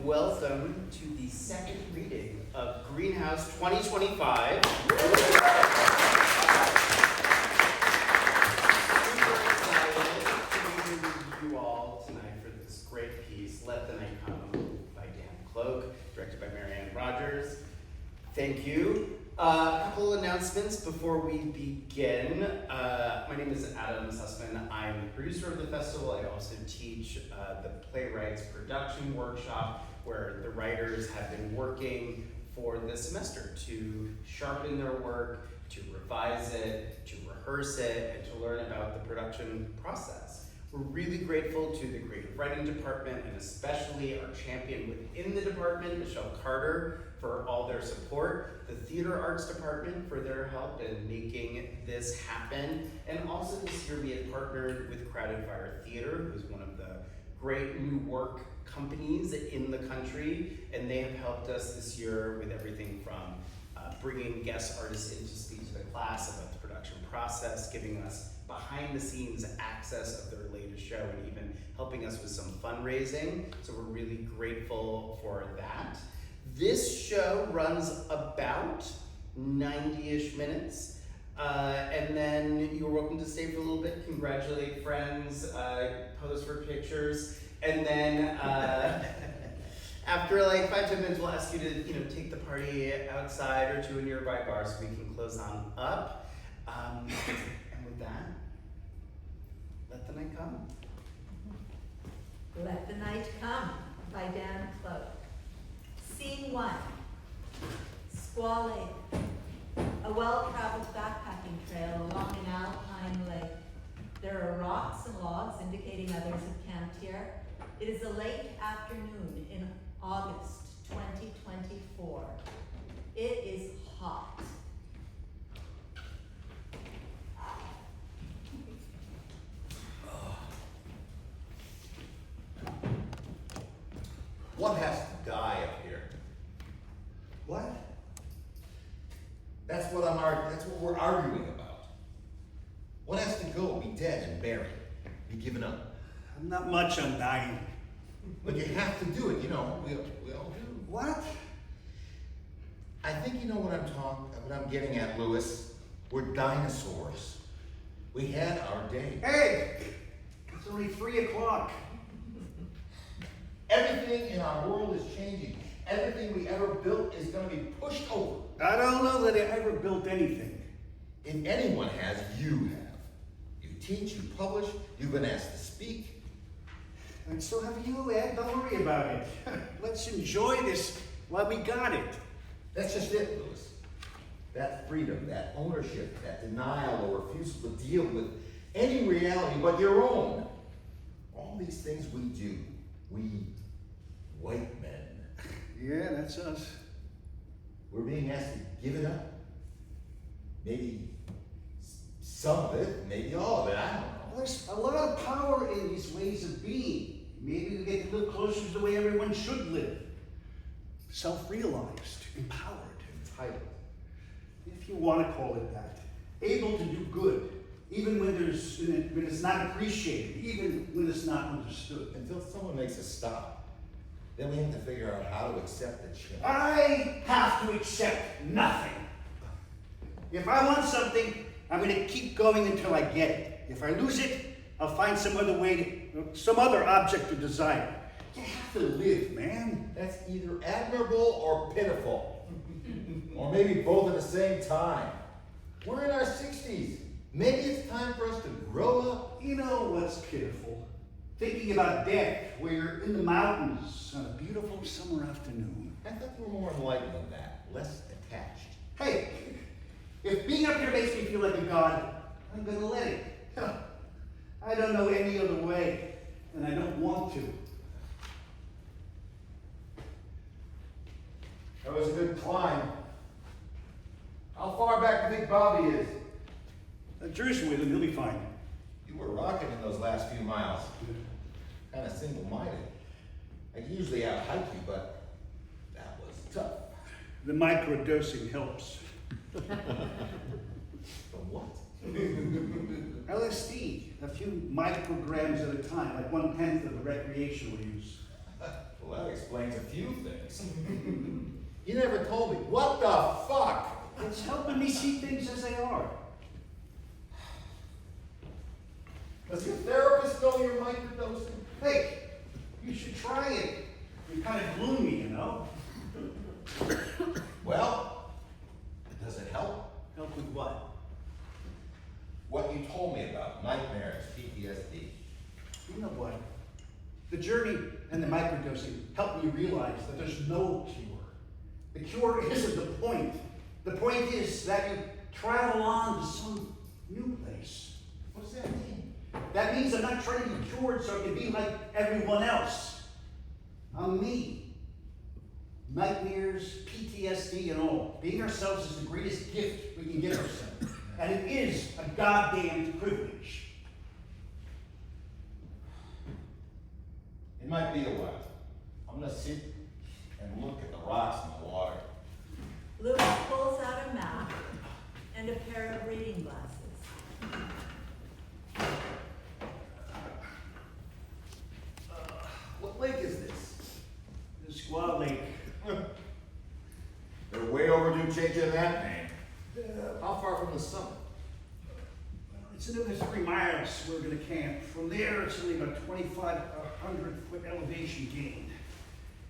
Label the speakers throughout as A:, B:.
A: and welcome to the second reading of Greenhouse 2025. Super excited to be with you all tonight for this great piece, Let the Night Come, by Dan Cloak, directed by Rodgers. Thank you. A couple announcements before we begin. My name is Adam Sussman. I'm the producer of the festival. I also teach the Playwrights Production Workshop, where the writers have been working for this semester to sharpen their work, to revise it, to rehearse it, and to learn about the production process. We're really grateful to the creative writing department, and especially our champion within the department, Michelle Carter, for all their support, the theater arts department for their help in making this happen, and also this year we had partnered with Crowded Fire Theater, who's one of the great new work companies in the country, and they have helped us this year with everything from bringing guest artists in to speak to the class about the production process, giving us behind the scenes access of their latest show, and even helping us with some fundraising. So we're really grateful for that. This show runs about 90-ish minutes. And then you're welcome to stay for a little bit, congratulate friends, pose for pictures. And then after like 5-10 minutes, we'll ask you to take the party outside or to a nearby bar so we can close on up. And with that, let the night come.
B: Let the Night Come by Dan Cloak. Scene 1. Squaw Lake. A well-traveled backpacking trail along an alpine lake. There are rocks and logs indicating others have camped here. It is a late afternoon in August 2024. It is hot.
C: What has to die up here? What? That's what we're arguing about. What has to go? Be dead and buried. Be given up.
D: I'm not much on dying.
C: But you have to do it, we all do.
D: What?
C: I think you know what I'm getting at, Lewis. We're dinosaurs. We had our day.
D: Hey! It's only 3 o'clock.
C: Everything in our world is changing. Everything we ever built is going to be pushed over.
D: I don't know that I ever built anything.
C: If anyone has, you have. You teach, you publish, you've been asked to speak.
D: And so have you, Ed. Don't worry about it. Let's enjoy this while we got it.
C: That's just it, Lewis. That freedom, that ownership, that denial or refusal to deal with any reality but your own. All these things we do, we white men.
D: Yeah, that's us.
C: We're being asked to give it up. Maybe some of it, maybe all of it, I don't know.
D: There's a lot of power in these ways of being. Maybe we get to live closer to the way everyone should live. Self-realized, empowered.
C: Entitled.
D: If you want to call it that. Able to do good, even when it's not appreciated, even when it's not understood.
C: Until someone makes us stop. Then we have to figure out how to accept the change.
D: I have to accept nothing. If I want something, I'm going to keep going until I get it. If I lose it, I'll find some other object of desire. You have to live, man.
C: That's either admirable or pitiful. Or maybe both at the same time. We're in our 60s. Maybe it's time for us to grow up.
D: You know what's pitiful? Thinking about death, where you're in the mountains on a beautiful summer afternoon.
C: I thought you were more enlightened than that. Less attached.
D: Hey, if being up here makes me feel like a god, I'm gonna let it. I don't know any other way, and I don't want to.
C: That was a good climb. How far back do you think Bobby is?
D: Jersey with him, he'll be fine.
C: You were rocking in those last few miles. Kind of single-minded. I usually out-hike you, but that was tough.
D: The microdosing helps.
C: The what?
D: LSD, a few micrograms at a time, like 1/10 of the recreational use.
C: Well, that explains a few things. You never told me. What the fuck?
D: It's helping me see things as they are.
C: Does your therapist know you're microdosing?
D: Hey, you should try it. You're kind of gloomy, you know?
C: Well, does it help?
D: Help with what?
C: What you told me about nightmares, PTSD.
D: You know what? The journey and the microdosing helped me realize that there's no cure. The cure isn't the point. The point is that you travel on to some new place.
C: What does that mean?
D: That means I'm not trying to be cured so I can be like everyone else. I'm me. Nightmares, PTSD, and all. Being ourselves is the greatest gift we can give ourselves. And it is a goddamn privilege.
C: It might be a while. I'm gonna sit and look at the rocks in the water.
B: Louis pulls out a map and a pair of reading glasses.
C: What lake is this?
D: The Squaw Lake.
C: They're way overdue changing that name. How far from the summit?
D: It's another 3 miles we're going to camp. From there, it's only about 2,500-foot elevation gain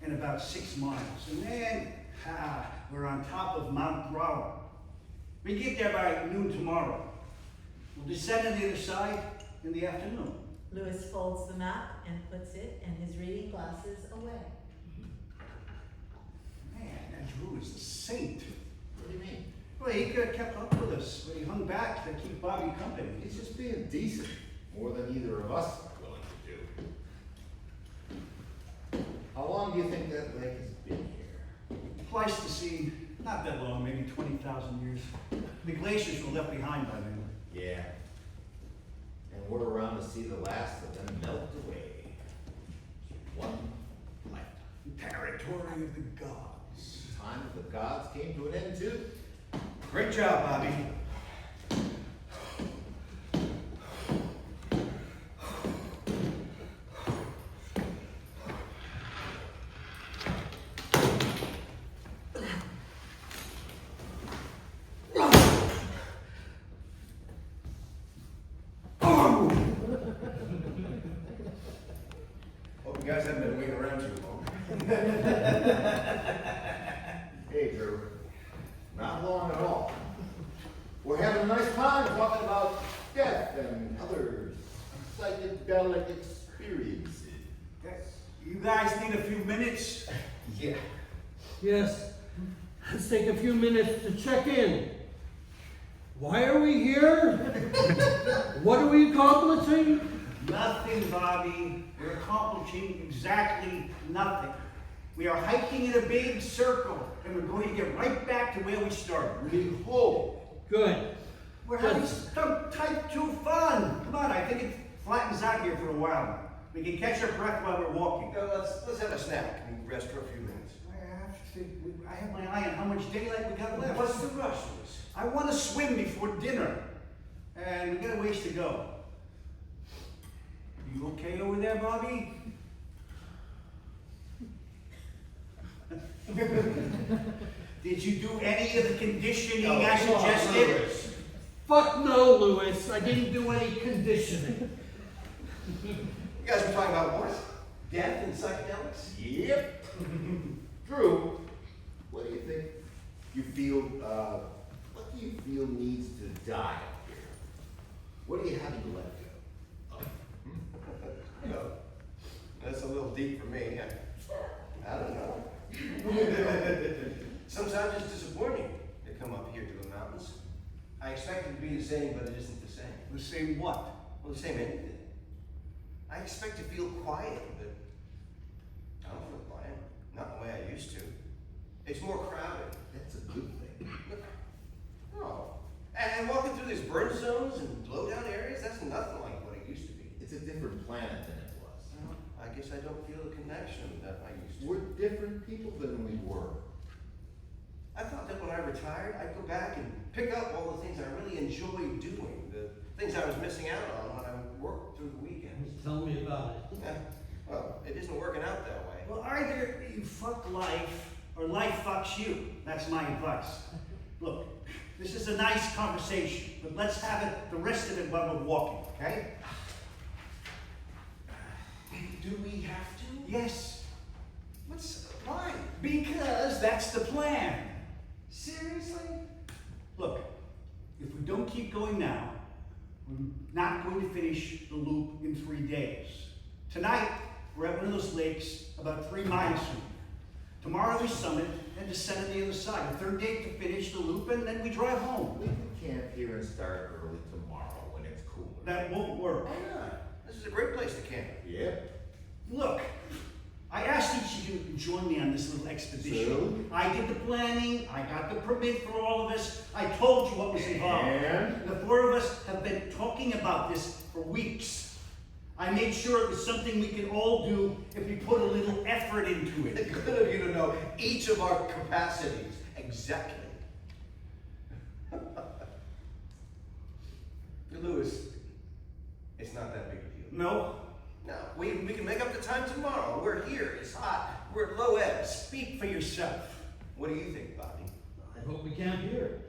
D: in about 6 miles. And then, we're on top of Mount Brower. We get there by noon tomorrow. We'll descend on the other side in the afternoon.
B: Louis folds the map and puts it and his reading glasses away.
D: Man, that Drew is a saint.
C: What do you mean?
D: Well, he could have kept up with us, but he hung back to keep Bobby company.
C: He's just being decent. More than either of us are willing to do. How long do you think that lake has been here?
D: Pleistocene, not that long, maybe 20,000 years. The glaciers were left behind by then.
C: Yeah. And we're around to see the last of them melt away. One lifetime.
D: Territory of the gods.
C: Time of the gods came to an end too.
D: Great job, Bobby.
E: Hope you guys haven't been waiting around too long.
C: Hey, Drew. Not long at all. We're having a nice time talking about death and other psychedelic experiences.
D: You guys need a few minutes?
E: Yeah.
F: Yes, let's take a few minutes to check in. Why are we here? What are we accomplishing?
D: Nothing, Bobby. We're accomplishing exactly nothing. We are hiking in a big circle, and we're going to get right back to where we started.
C: We hope.
F: Good.
D: We're having some type 2 fun. Come on, I think it flattens out here for a while now. We can catch our breath while we're walking.
E: Let's have a snack and rest for a few minutes.
D: I have my eye on how much daylight we got left.
E: What's the rush, Louis?
D: I want to swim before dinner, and we got a ways to go. You okay over there, Bobby? Did you do any of the conditioning I suggested?
F: Fuck no, Louis. I didn't do any conditioning.
E: You guys were talking about what? Death and psychedelics?
C: Yep. Drew, what do you think you feel, what do you feel needs to die up here? What do you have to let go of?
E: You know, that's a little deep for me. I don't know. Sometimes it's disappointing to come up here to the mountains. I expect it to be the same, but it isn't the same.
D: The same what?
E: Well, the same anything. I expect to feel quiet, but I don't feel quiet. Not the way I used to. It's more crowded.
C: That's a good thing.
E: Oh. And walking through these burn zones and blowdown areas, that's nothing like what it used to be.
C: It's a different planet than it was.
E: Well, I guess I don't feel the connection that I used to.
C: We're different people than we were.
E: I thought that when I retired, I'd go back and pick up all the things I really enjoyed doing, the things I was missing out on when I worked through the weekends.
F: Tell me about it.
E: Yeah. Well, it isn't working out that way.
D: Well, either you fuck life or life fucks you. That's my advice. Look, this is a nice conversation, but let's have it, the rest of it while we're walking, okay?
E: Do we have to?
D: Yes,
E: Why?
D: because that's the plan.
E: Seriously?
D: Look, if we don't keep going now, we're not going to finish the loop in 3 days. Tonight, we're at one of those lakes about 3 miles from here. Tomorrow we summit and descend on the other side. A third day to finish the loop, and then we drive home.
C: We can camp here and start early tomorrow when it's cooler.
D: That won't work.
E: Why not? This is a great place to camp.
C: Yep.
D: Look, I asked each of you to join me on this little expedition.
C: So?
D: I did the planning, I got the permit for all of us, I told you what was involved.
C: And?
D: The 4 of us have been talking about this for weeks. I made sure it was something we could all do if we put a little effort into
E: It's
D: it.
E: good of you to know each of our capacities. Exactly. Lewis, it's not that big a deal.
D: No?
E: No, we can make up the time tomorrow. We're here. It's hot. We're at low ebb.
D: Speak for yourself.
E: What do you think, Bobby?
F: I hope we camp here.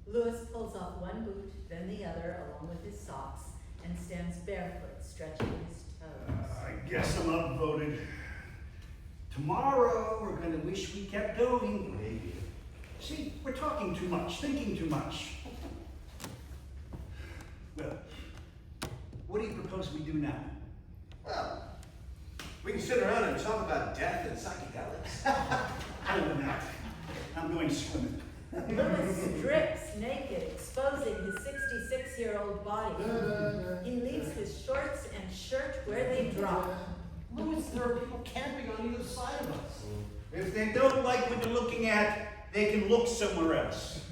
B: Lewis pulls off one boot, then the other, along with his socks, and stands barefoot, stretching his toes.
D: I guess I'm outvoted. Tomorrow, we're gonna wish we kept going.
E: Maybe.
D: See, we're talking too much, thinking too much. Well, what do you propose we do now?
E: Well, we can sit around and talk about death and psychedelics.
D: Over now. I'm going swimming.
B: Lewis strips naked, exposing his 66-year-old body. He leaves his shorts and shirt where they drop.
F: Louis, there are people camping on either side of us.
D: If they don't like what they're looking at, they can look somewhere else.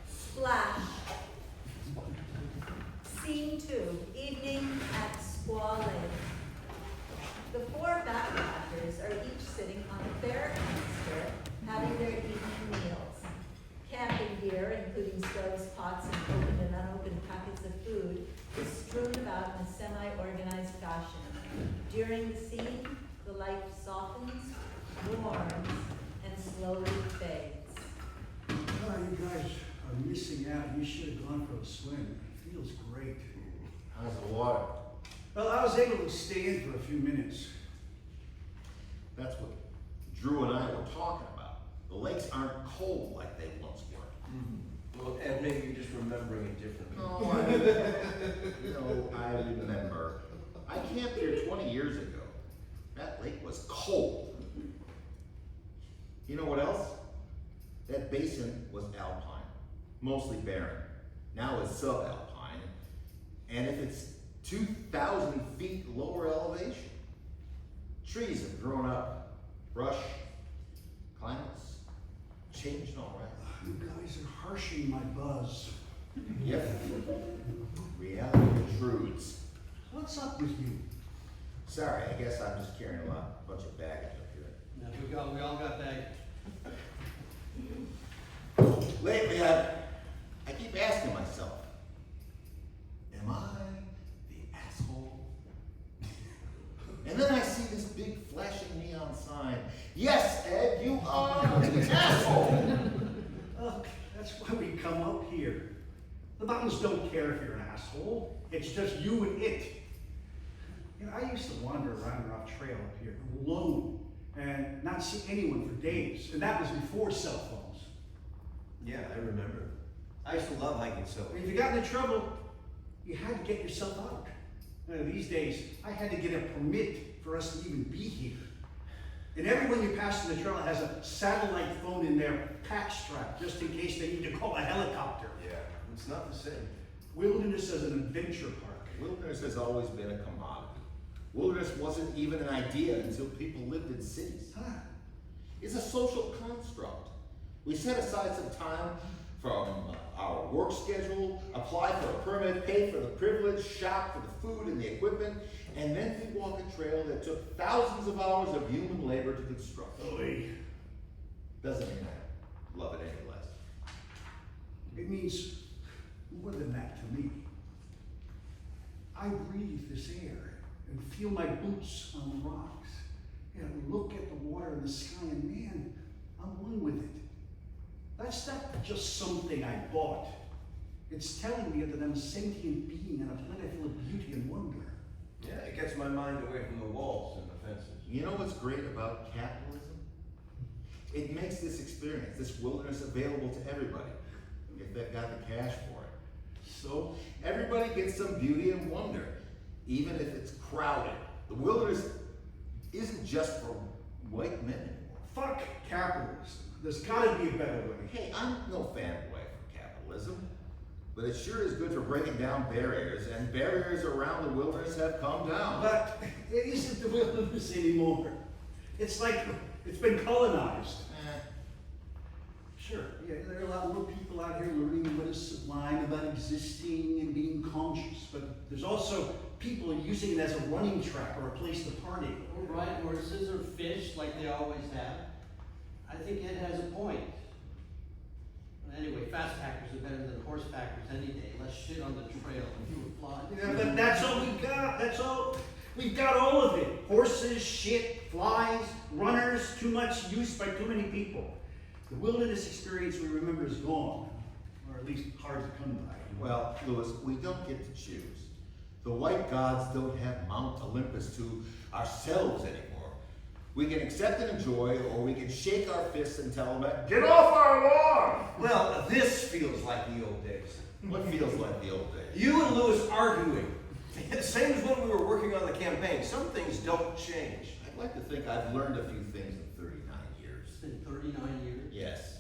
B: Splash. Scene 2, evening at Squaw Lake. The 4 backpackers are each sitting on a bare canister, having their evening meals. Camping gear, including stoves, pots, and opened and unopened packets of food, is strewn about in a semi-organized fashion. During the scene, the light softens, warms, and slowly fades.
D: Oh, you guys are missing out. You should have gone for a swim. It feels great.
C: How's the water?
D: Well, I was able to stay in for a few minutes.
C: That's what Drew and I were talking about. The lakes aren't cold like they once were.
E: Well, Ed, maybe you're just remembering it differently.
C: No, I remember. I camped here 20 years ago. That lake was cold. You know what else? That basin was alpine, mostly barren. Now it's subalpine. And if it's 2,000 feet lower elevation, trees have grown up. Brush, climates changed already.
D: You guys are harshing my buzz.
C: Yep. Reality intrudes.
D: What's up with you?
C: Sorry, I guess I'm just carrying a bunch of baggage up here.
F: Yeah, we all got baggage.
C: Lately, I keep asking myself, am I the asshole? And then I see this big flashing neon sign. Yes, Ed, you are the asshole.
D: Look, that's why we come up here. The mountains don't care if you're an asshole. It's just you and it. You know, I used to wander around a rough trail up here alone and not see anyone for days. And that was before cell phones.
E: Yeah, I remember. I used to love hiking so.
D: If you got into trouble, you had to get yourself out. These days, I had to get a permit for us to even be here. And everyone you pass in the trail has a satellite phone in their pack strap, just in case they need to call a helicopter.
E: Yeah, it's not the same.
D: Wilderness as an adventure park.
C: Wilderness has always been a commodity. Wilderness wasn't even an idea until people lived in cities.
D: Huh.
C: It's a social construct. We set aside some time from our work schedule, apply for a permit, pay for the privilege, shop for the food and the equipment, and then we walk a trail that took thousands of hours of human labor to construct.
D: Oy.
C: Doesn't mean I love it any less.
D: It means more than that to me. I breathe this air and feel my boots on the rocks and look at the water and the sky, and man, I'm one with it. That's not just something I bought. It's telling me that I'm a sentient being on a planet full of beauty and wonder.
E: Yeah, it gets my mind away from the walls and the fences.
C: You know what's great about capitalism? It makes this experience, this wilderness, available to everybody, if they've got the cash for it. So everybody gets some beauty and wonder, even if it's crowded. The wilderness isn't just for white men anymore.
D: Fuck capitalism. There's gotta be a better way.
C: Hey, I'm no fanboy for capitalism, but it sure is good for breaking down barriers, and barriers around the wilderness have come down.
D: But it isn't the wilderness anymore. It's like it's been colonized. Sure, yeah, there are a lot more people out here learning what is sublime about existing and being conscious, but there's also people using it as a running track or a place to party.
F: Or ride horses or fish like they always have. I think Ed has a point. Anyway, fast packers are better than horse packers any day. Less shit on the trail and fewer flies.
D: Yeah, but that's all we got. That's all. We've got all of it. Horses, shit, flies, runners, too much use by too many people. The wilderness experience we remember is gone, or at least hard to come by.
C: Well, Louis, we don't get to choose. The white gods don't have Mount Olympus to ourselves anymore. We can accept and enjoy, or we can shake our fists and tell them, get off our lawn!
E: Well, this feels like the old days.
C: What feels like the old days?
E: You and Lewis arguing. Same as when we were working on the campaign. Some things don't change.
C: I'd like to think I've learned a few things in 39 years.
F: It's been 39 years.
C: Yes.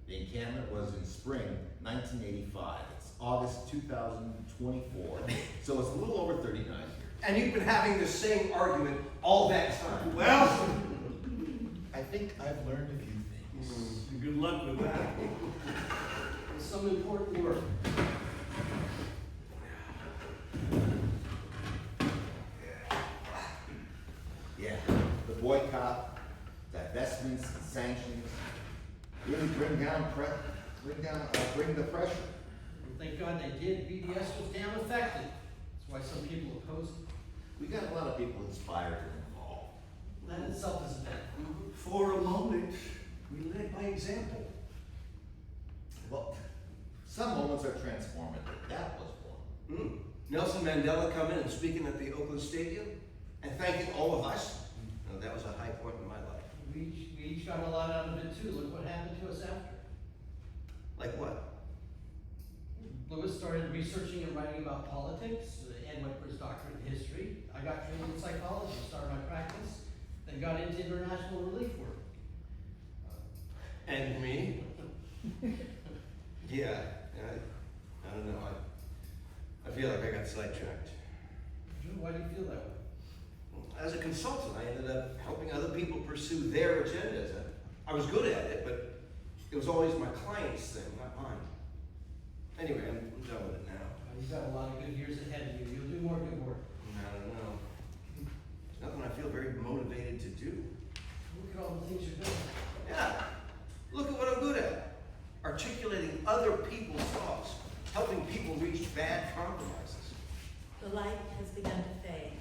C: The encampment was in spring 1985. It's August 2024. So it's a little over 39 years.
E: And you've been having the same argument all that time.
D: Well,
C: I think I've learned a few things.
D: good luck with that.
F: It's some important work.
C: Yeah, the boycott, divestments, and sanctions really bring the pressure.
F: And thank God they did. BDS was damn effective. That's why some people oppose it.
C: We got a lot of people inspired and involved.
F: That itself is a bad.
D: For a moment, we led by example.
C: Well, some moments are transformative. That was one.
E: Nelson Mandela coming and speaking at the Oakland Stadium and thanking all of us. No, that was a high point in my life.
F: We each got a lot out of it too. Look what happened to us after.
E: Like what?
F: Lewis started researching and writing about politics. Ed went for his doctorate in history. I got trained in psychology, started my practice, then got into international relief work.
E: And me? Yeah, I don't know. I feel like I got sidetracked.
F: Why do you feel that way?
E: As a consultant, I ended up helping other people pursue their agendas. I was good at it, but it was always my client's thing, not mine. Anyway, I'm done with it now.
F: You've got a lot of good years ahead of you. You'll do more good work.
E: I don't know. It's nothing I feel very motivated to do.
F: Look at all the things you're doing.
E: Yeah, look at what I'm good at. Articulating other people's thoughts, helping people reach bad compromises.
B: The light has begun to fade.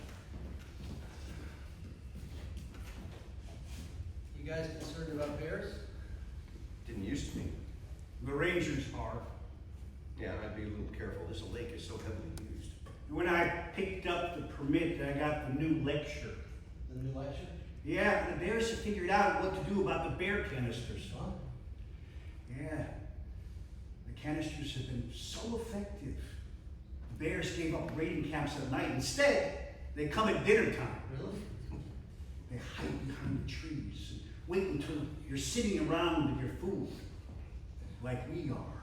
F: You guys concerned about bears?
E: Didn't used to be.
D: The Rangers are.
E: Yeah, I'd be a little careful. This lake is so heavily used.
D: When I picked up the permit, I got the new lecture.
F: The new lecture?
D: Yeah, the Bears have figured out what to do about the bear canisters.
F: Huh?
D: Yeah, the canisters have been so effective. The Bears gave up raiding camps at night. Instead, they come at dinner time.
F: Really?
D: They hide behind the trees and wait until you're sitting around with your food, like we are.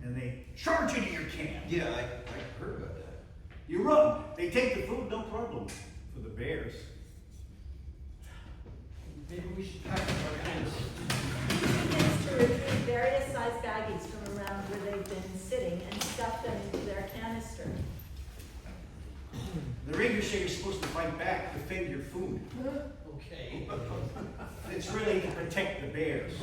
D: And they charge into your camp.
E: Yeah, I heard about that.
D: You run. They take the food, no problem. For the Bears.
F: Maybe we should pack up our canisters.
B: He begins to retrieve various sized baggies from around where they've been sitting and stuff them into their canister.
D: The Rangers say you're supposed to fight back, defend your food.
F: Okay.
D: It's really to protect the Bears.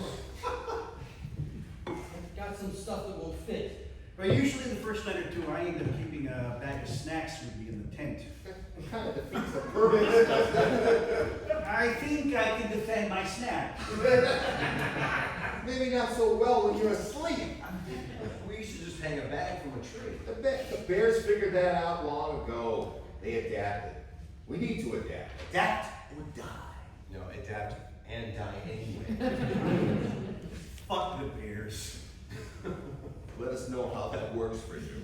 F: I've got some stuff that won't fit.
D: But usually the first night or two, I end up keeping a bag of snacks with me in the content.
C: It kind of defeats the purpose, doesn't it?
D: I think I can defend my snack.
C: Maybe not so well when you're asleep.
E: We used to just hang a bag from a tree.
C: The Bears figured that out long ago. They adapted. We need to adapt. Adapt or die.
E: No, adapt and die anyway.
D: Fuck the Bears.
C: Let us know how that works for you.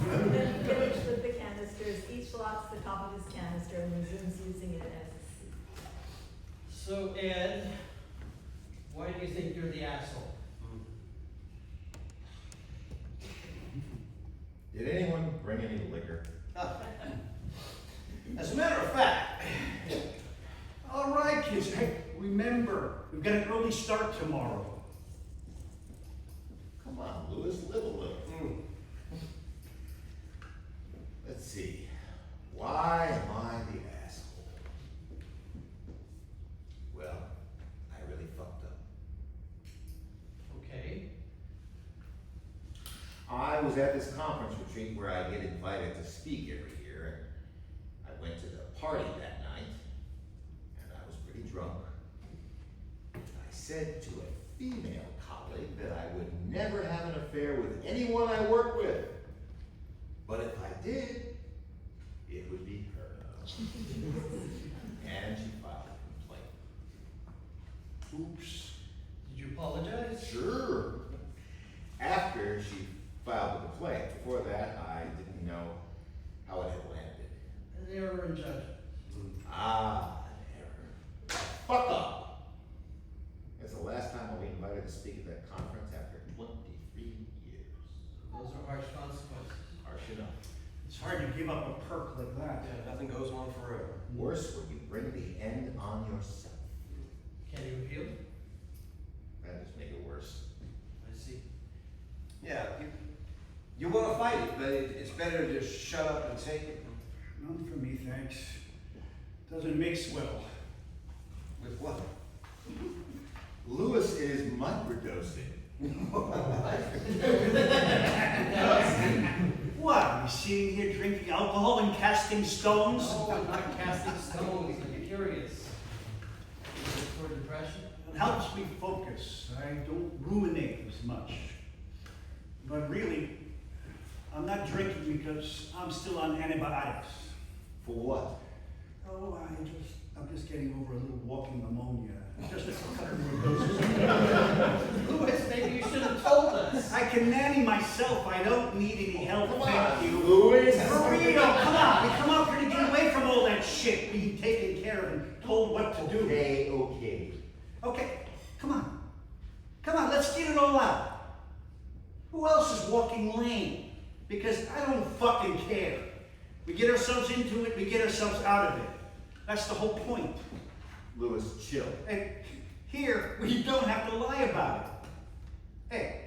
B: Then finish with the canisters. Each locks the top of his canister and resumes using it as a seat.
F: So Ed, why do you think you're the asshole?
C: Did anyone bring any liquor?
D: As a matter of fact, all right, kids, hey, remember, we've got an early start tomorrow.
C: Come on, Louis, live a little. Let's see. Why am I the asshole? Well, I really fucked up.
F: Okay.
C: I was at this conference retreat where I get invited to speak every year. I went to the party that night, and I was pretty drunk. I said to a female colleague that I would never have an affair with anyone I work with. But if I did, it would be her. And she filed a complaint.
D: Oops.
F: Did you apologize?
C: Sure. After she filed the complaint, before that, I didn't know how it had landed.
F: An error in judgment.
C: Ah, an error. Fuck up! It's the last time I'll be invited to speak at that conference after 23 years.
F: Those are harsh consequences.
C: Harsh enough.
D: It's hard to give up a perk like that.
E: Yeah, nothing goes on forever.
C: Worse when you bring the end on yourself.
F: Can you appeal?
C: That just make it worse.
F: I see.
E: Yeah, you want to fight it, but it's better to just shut up and take it.
D: None for me, thanks. Doesn't mix well.
E: With what?
C: Louis is microdosing.
D: What, are you sitting here drinking alcohol and casting stones?
F: No, I'm not casting stones. I'm curious. Is it for depression?
D: It helps me focus. I don't ruminate as much. But really, I'm not drinking because I'm still on antibiotics.
C: For what?
D: Oh, I'm just getting over a little walking pneumonia. Just a couple more doses.
F: Louis, maybe you should have told us.
D: I can nanny myself. I don't need any help.
C: Come
D: Thank
C: on,
D: you.
C: Louis.
D: For real, come on. We come out here to get away from all that shit, being taken care of and told what to do.
C: Okay.
D: Okay, come on. Come on, let's get it all out. Who else is walking lame? Because I don't fucking care. We get ourselves into it, we get ourselves out of it. That's the whole point.
C: Louis, chill.
D: And here, we don't have to lie about it. Hey,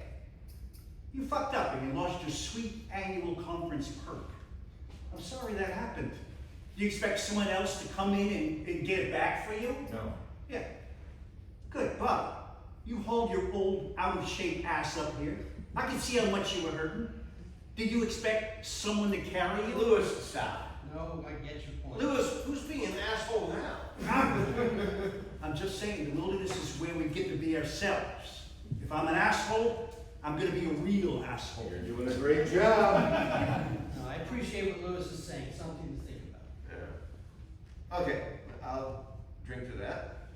D: you fucked up and you lost your sweet annual conference perk. I'm sorry that happened. Do you expect someone else to come in and get it back for you?
C: No.
D: Yeah. Good, but you hold your old out-of-shape ass up here. I can see how much you were hurting. Did you expect someone to carry you?
E: Louis, stop.
F: No, I get your point.
E: Louis, who's being an asshole now?
D: I'm just saying, the wilderness is where we get to be ourselves. If I'm an asshole, I'm gonna be a real asshole.
C: You're doing a great job.
F: No, I appreciate what Louis is saying. Something to think about.
E: Yeah. Okay, I'll drink to that.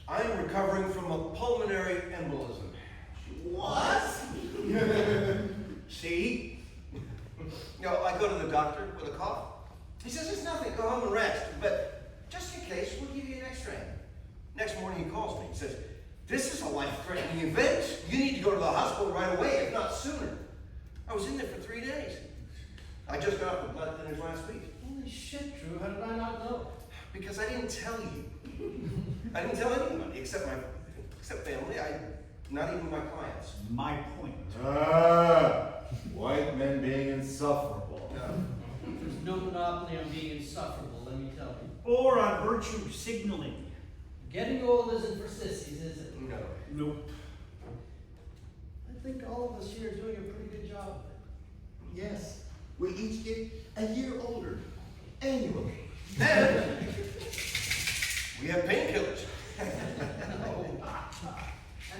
E: I'm recovering from a pulmonary embolism.
C: What?
D: See?
E: You know, I go to the doctor with a cough. He says it's nothing, go home and rest. But just in case, we'll give you an x-ray. Next morning he calls me. He says, this is a life-threatening event. You need to go to the hospital right away, if not sooner. I was in there for 3 days. I just got off the blood thinners last week.
F: Holy shit, Drew. How did I not know?
E: Because I didn't tell you. I didn't tell anybody except family. Not even my clients.
D: My point.
C: White men being insufferable.
F: There's no monopoly on being insufferable, let me tell you.
D: Or on virtue signaling.
F: Getting old isn't for sissies, is it?
E: No.
D: Nope.
F: I think all of us here are doing a pretty good job of it.
C: Yes, We each get a year older, annually.
E: And we have painkillers.
F: I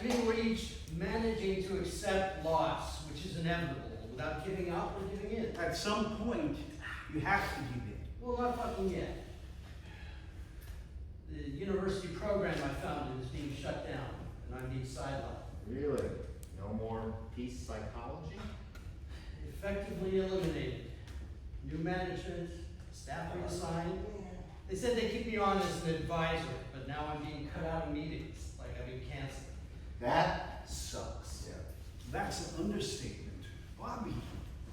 F: mean, we're each managing to accept loss, which is inevitable, without giving up or giving in.
D: At some point, you have to give in.
F: Well, not fucking yet. The university program I founded is being shut down, and I'm being sidelined.
C: Really? No more peace psychology?
F: Effectively eliminated. New management, staff reassigned. They said they keep me on as an advisor, but now I'm being cut out of meetings, like I've been canceled.
C: That sucks.
E: Yeah.
D: That's an understatement. Bobby,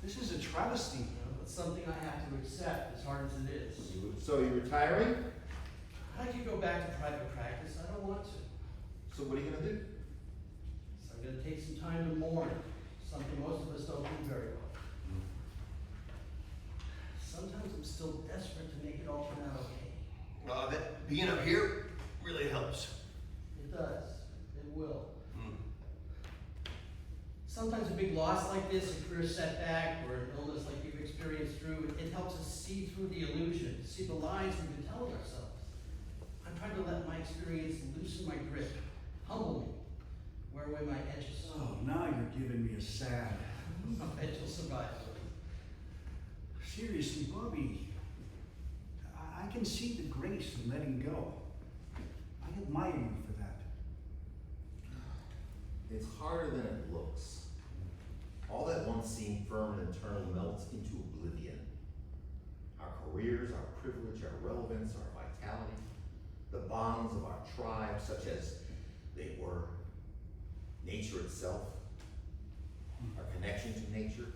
D: this is a travesty.
F: You know, it's something I have to accept, as hard as it is.
C: So you're retiring?
F: I could go back to private practice, I don't want to.
C: So what are you gonna do?
F: So I'm gonna take some time to mourn, something most of us don't do very well. Sometimes I'm still desperate to make it all turn out okay.
E: That being up here really helps.
F: It does, it will.
E: Mm.
F: Sometimes a big loss like this, a career setback, or an illness like you've experienced through, it helps us see through the illusion, see the lies we've been telling ourselves. I'm trying to let my experience loosen my grip, humble me, wear away my edges.
D: Oh, now you're giving me a sad.
F: I bet you'll survive.
D: Seriously, Bobby, I can see the grace in letting go. I admire you for that.
C: It's harder than it looks. All that once seemed firm and eternal melts into oblivion. Our careers, our privilege, our relevance, our vitality, the bonds of our tribe, such as they were, nature itself, our connection to nature.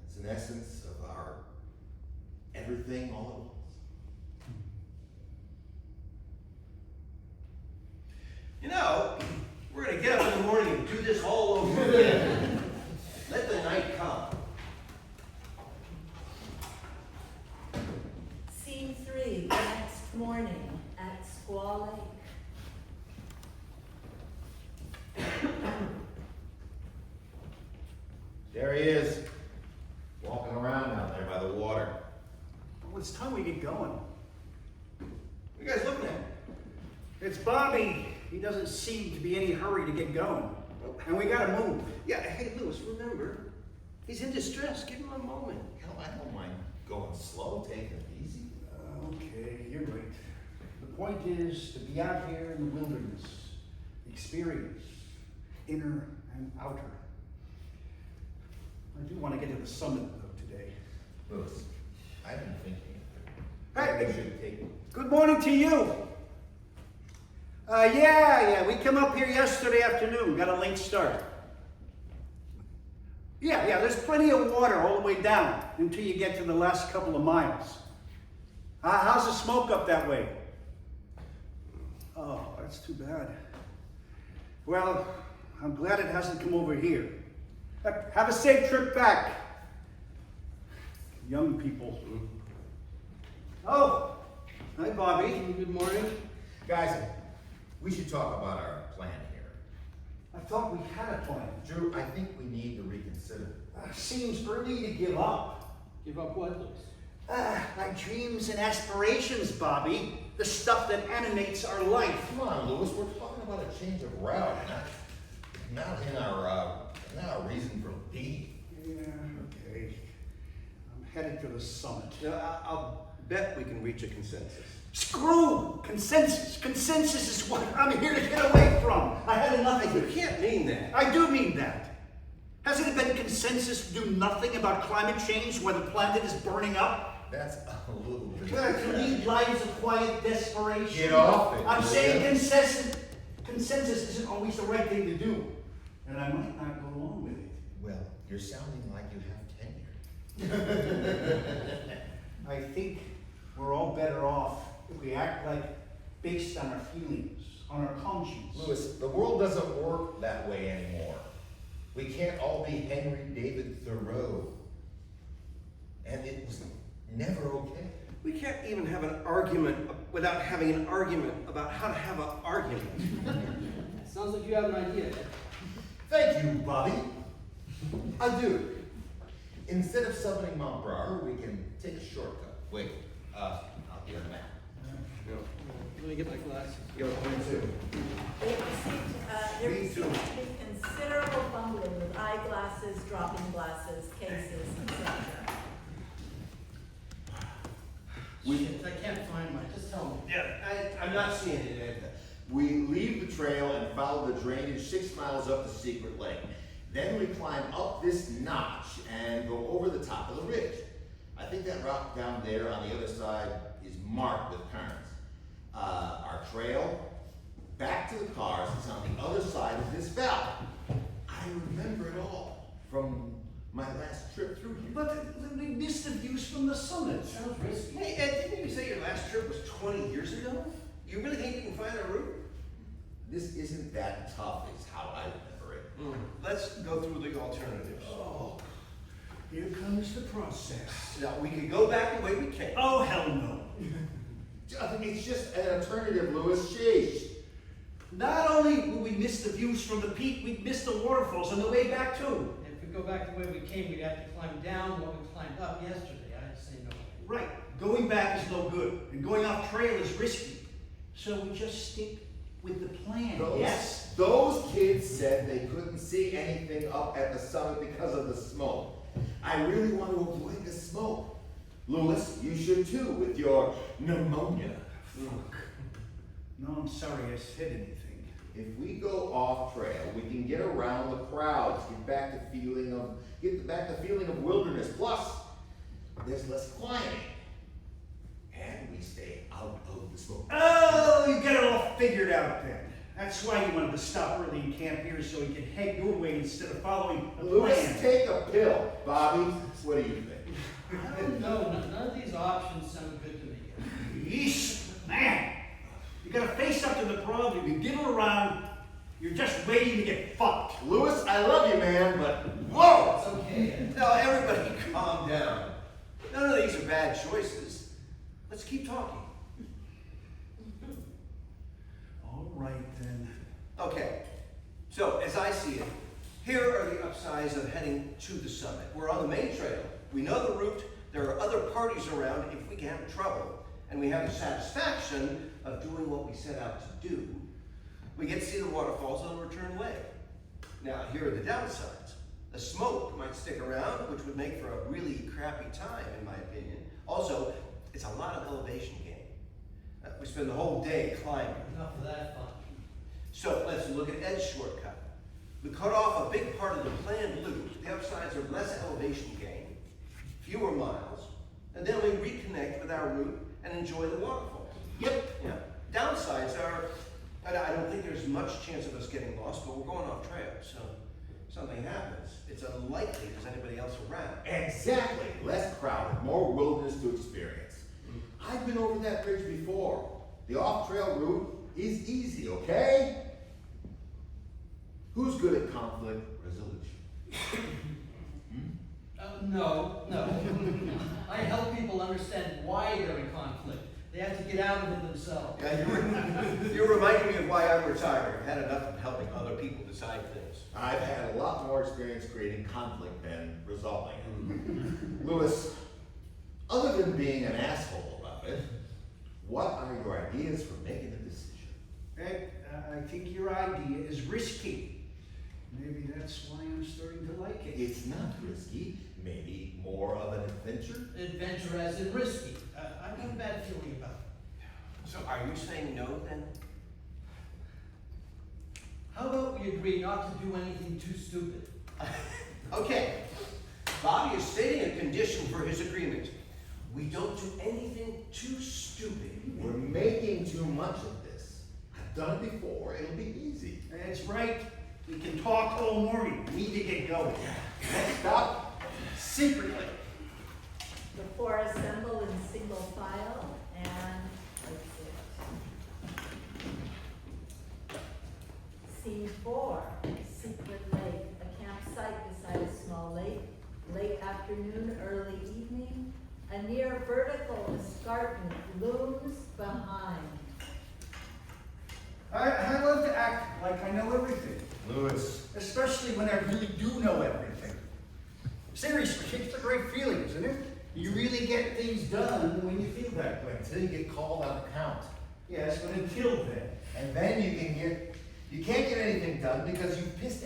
C: It's an essence of our everything all at once.
E: You know, we're gonna get up in the morning and do this all over again. Let the night come.
B: Scene 3, the next morning at Squaw Lake.
C: There he is, walking around out there by the water.
D: Well, it's time we get going.
E: What are you guys looking at?
D: It's Bobby. He doesn't seem to be in any hurry to get going. And we gotta move.
E: Yeah, hey, Lewis, remember, he's in distress. Give him a moment.
C: Hell, I don't mind going slow, taking it easy.
D: Okay, you're right. The point is to be out here in the wilderness, experience, inner and outer. I do want to get to the summit though today.
C: Lewis, I've been thinking.
D: Hey.
C: We should take.
D: Good morning to you. Yeah, we came up here yesterday afternoon, got a late start. Yeah, there's plenty of water all the way down until you get to the last couple of miles. How's the smoke up that way? Oh, that's too bad. Well, I'm glad it hasn't come over here. Have a safe trip back. Young people. Oh, hi Bobby.
F: Good morning.
C: Guys, we should talk about our plan here.
D: I thought we had a plan.
C: Drew, I think we need to reconsider.
D: Seems early to give up.
F: Give up what, Lewis?
D: My dreams and aspirations, Bobby. The stuff that animates our life.
C: Come on, Lewis, we're talking about a change of route, not in our reason for being.
D: Yeah, okay. I'm headed to the summit.
E: You know, I'll bet we can reach a consensus.
D: Screw consensus. Consensus is what I'm here to get away from. I had enough of
E: You
D: it.
E: can't mean that.
D: I do mean that. Hasn't it been consensus to do nothing about climate change where the planet is burning up?
C: That's a little bit.
D: To lead lives of quiet desperation.
C: Get off it.
D: I'm saying
C: William.
D: consensus isn't always the right thing to do. And I might not go along with it.
C: Well, you're sounding like you have tenure.
D: I think we're all better off if we act like based on our feelings, on our conscience.
C: Lewis, the world doesn't work that way anymore. We can't all be Henry David Thoreau. And it was never okay.
E: We can't even have an argument without having an argument about how to have an argument.
F: Sounds like you have an idea.
C: Thank you, Bobby. I do. Instead of summoning Mount Brar, we can take a shortcut. Wait, I'll get a map.
F: Let me get my glasses.
C: Yo, me too.
B: There seems to be considerable fumbling with eyeglasses, dropping glasses, cases, etc.
F: I can't find mine, just tell me.
E: Yeah, I'm not seeing it.
C: We leave the trail and follow the drainage 6 miles up the secret lake. Then we climb up this notch and go over the top of the ridge. I think that rock down there on the other side is marked with currents. Our trail back to the cars is on the other side of this valley. I remember it all from my last trip through here.
D: But we missed the views from the summit.
F: Sounds risky.
E: Hey, Ed, didn't you say your last trip was 20 years ago? You really think you can find a route?
C: This isn't that tough, is how I remember it.
E: Let's go through the alternatives.
D: Oh, here comes the process.
E: Now, we can go back the way we came.
D: Oh, hell no.
C: It's just an alternative, Louis. Sheesh.
D: Not only will we miss the views from the peak, we miss the waterfalls on the way back too.
F: If we go back the way we came, we'd have to climb down what we climbed up yesterday. I'd say no.
D: Right, going back is no good, and going off trail is risky. So we just stick with the plan, yes?
C: Those kids said they couldn't see anything up at the summit because of the smoke. I really want to avoid the smoke. Louis, you should too, with your pneumonia.
D: Fuck. No, I'm sorry I said anything.
C: If we go off trail, we can get around the crowds, get back the feeling of wilderness. Plus, there's less climbing, and we stay out of the smoke.
D: Oh, you got it all figured out then. That's why you wanted to stop early in camp here so you could head your way instead of following the
C: Louis,
D: plan.
C: take a pill. Bobby, what do you think?
F: I don't know. None of these options sound good to me.
D: Yeesh, man. You gotta face up to the problem. You diddle around. You're just waiting to get fucked.
C: Louis, I love you, man, but whoa!
F: It's okay.
E: Now, everybody calm down. None of these are bad choices. Let's keep talking.
D: All right, then.
E: Okay, so as I see it, here are the upsides of heading to the summit. We're on the main trail. We know the route. There are other parties around if we get in trouble. And we have the satisfaction of doing what we set out to do. We get to see the waterfalls on the return leg. Now, here are the downsides. The smoke might stick around, which would make for a really crappy time, in my opinion. Also, it's a lot of elevation gain. We spend the whole day climbing.
F: Enough of that fun.
E: So let's look at Ed's shortcut. We cut off a big part of the planned loop. The upsides are less elevation gain, fewer miles, and then we reconnect with our route and enjoy the waterfalls.
D: Yep.
E: Yeah. Downsides are, I don't think there's much chance of us getting lost, but we're going off trail, so if something happens, it's unlikely there's anybody else around.
C: Exactly. Less crowded, more wilderness to experience. I've been over that bridge before. The off-trail route is easy, okay? Who's good at conflict resolution?
F: No. I help people understand why they're in conflict. They have to get out of it themselves.
E: Yeah, you're reminding me of why I'm retired. I've had enough of helping other people decide things.
C: I've had a lot more experience creating conflict than resolving it. Louis, other than being an asshole about it, what are your ideas for making a decision?
D: Ed, I think your idea is risky. Maybe that's why I'm starting to like it.
C: It's not risky, maybe more of an adventure.
F: Adventure as in risky. I've got a bad feeling about it.
E: So are you saying no then?
F: How about we agree not to do anything too stupid?
E: Okay. Bobby is stating a condition for his agreement. We don't do anything too stupid.
C: We're making too much of this. I've done it before, it'll be easy.
D: That's right. We can talk all morning. We need to get going.
C: Next stop, secret lake.
B: The four assemble in single file, and let's see. Scene 4, secret lake, a campsite beside a small lake, late afternoon, early evening. A near vertical escarpment looms behind.
D: I love to act like I know everything,
C: Louis.
D: especially when I really do know everything. usually get things done when you feel that way.
C: Until you get called on account.
D: Yes, but until then.
C: And then you can't get anything done because you've pissed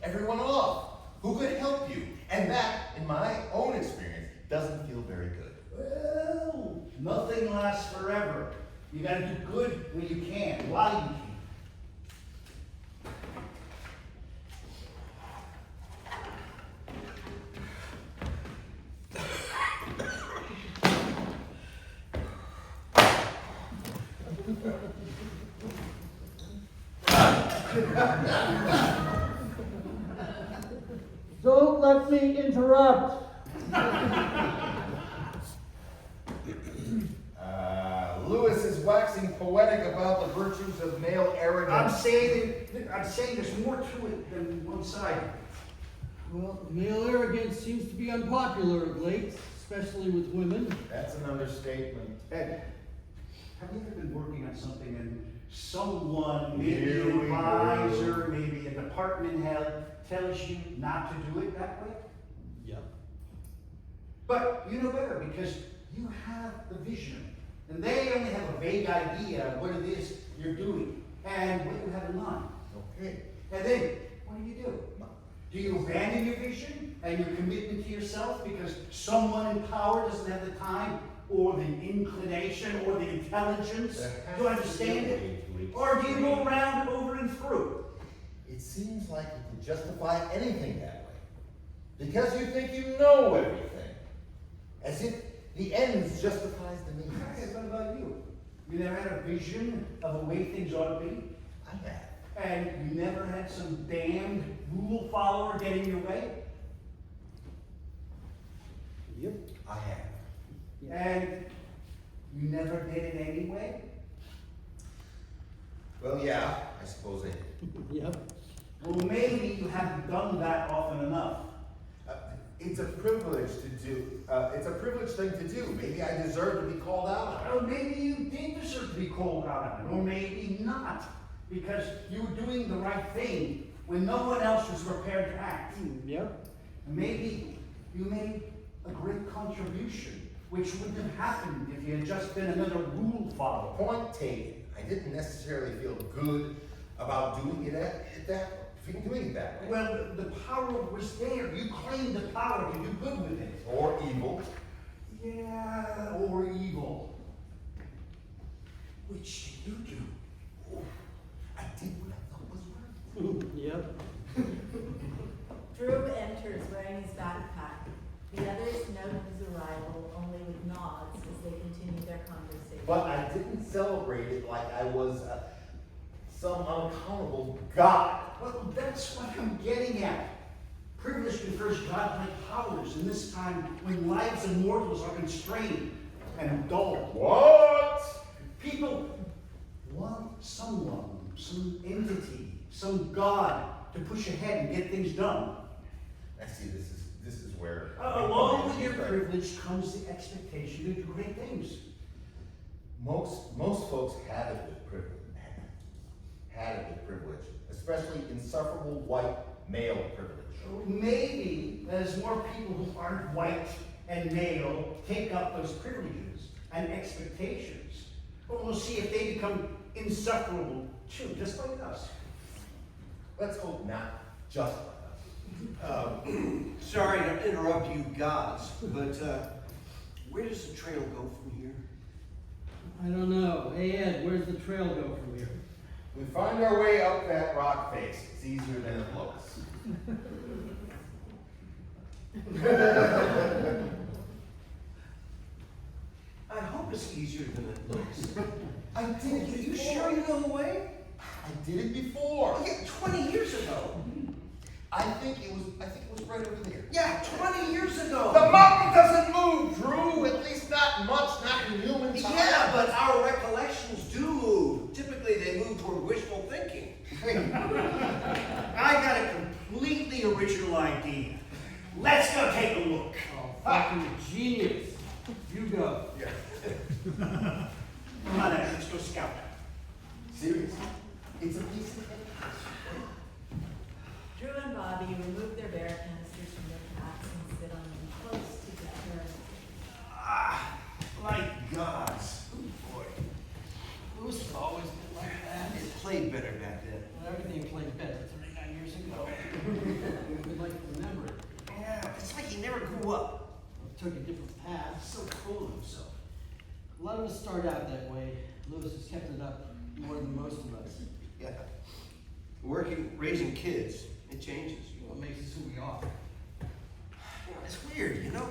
C: everyone off. Who could help you? And that, in my own experience, doesn't feel very good.
D: Well, nothing lasts forever. You gotta do good when you can, while you can.
F: Don't let me interrupt.
C: Lewis is waxing poetic about the virtues of male
D: I'm
C: arrogance.
D: saying there's more to it than one side.
F: Well, male arrogance seems to be unpopular of late, especially with women.
C: That's an understatement.
D: Ed, have you ever been working on something and someone, maybe
C: Here
D: an
C: we go.
D: advisor, maybe a department head, tells you not to do it that way?
F: Yep.
D: But you know better because you have the vision. And they only have a vague idea of what it is you're doing and what you have in mind.
C: Okay.
D: And then, what do? Do you abandon your vision and your commitment to yourself because someone in power doesn't have the time or the inclination or the intelligence to understand it? Or do you go around over and through?
C: It seems like you can justify anything that way. Because you think you know everything. As if the ends justifies the means.
D: Hey, what about you? You never had a vision of the way things ought to be?
C: I have.
D: And you never had some damned rule follower get in your way?
F: Yep.
C: I have.
D: And you never did it anyway?
C: Well, yeah, I suppose I did.
F: Yep.
D: Well, maybe you haven't done that often enough.
C: It's a privilege to do. It's a privileged thing to do. Maybe I deserve to be called out on it.
D: Or maybe you did deserve to be called out on it, or maybe not, because you were doing the right thing when no one else was prepared to act.
F: Yep.
D: And maybe you made a great contribution, which wouldn't have happened if you had just been another rule follower.
C: Point taken. I didn't necessarily feel good about doing it that way.
D: Well, the power was there. You claimed the power to do good with it.
C: Or evil.
D: Yeah, or evil. Which did you do?
C: Oh, I did what I thought was right.
F: Yep.
B: Drew enters wearing his backpack. The others note his arrival only with nods as they continue their conversation.
C: But I didn't celebrate it like I was some unaccountable god.
D: Well, that's what I'm getting at. Privilege confers godlike powers in this time when lives of mortals are constrained and dull.
C: What?
D: People want someone, some entity, some god to push ahead and get things done.
C: I see. This is where.
D: Along with your privilege comes the expectation to do great things.
C: Most folks have it with privilege. Had it with privilege, especially insufferable white male privilege.
D: Maybe as more people who aren't white and male take up those privileges and expectations, but we'll see if they become insufferable too, just like us.
C: Let's hope not just like us.
E: Sorry to interrupt you gods, but where does the trail go from here?
F: I don't know. Hey Ed, where's the trail go from here?
C: We find our way up that rock face. It's easier than it looks.
E: I hope it's easier than it looks.
C: I did
E: Are
C: it
E: you
C: before.
E: sure you know the way?
C: I did it before.
E: Yeah, 20 years ago.
C: I think it was right over there.
E: Yeah, 20 years ago.
C: The mountain doesn't move, Drew. At least not much, not in human time.
E: Yeah, but our recollections do move. Typically, they move toward wishful thinking.
D: I got a completely original idea. Let's go take a look.
F: Oh, fucking genius. You go.
C: Yeah.
D: Come on, Ed, let's go scout.
C: Seriously, it's a piece of cake.
B: Drew and Bobby remove their bear canisters from their packs and sit on them close to the turret.
F: different paths, so full of himself. A lot of us start out that way. Lewis has kept it up more than most of us.
E: Yeah. Working, raising kids, it changes.
F: What makes us who we are.
E: It's weird, you know?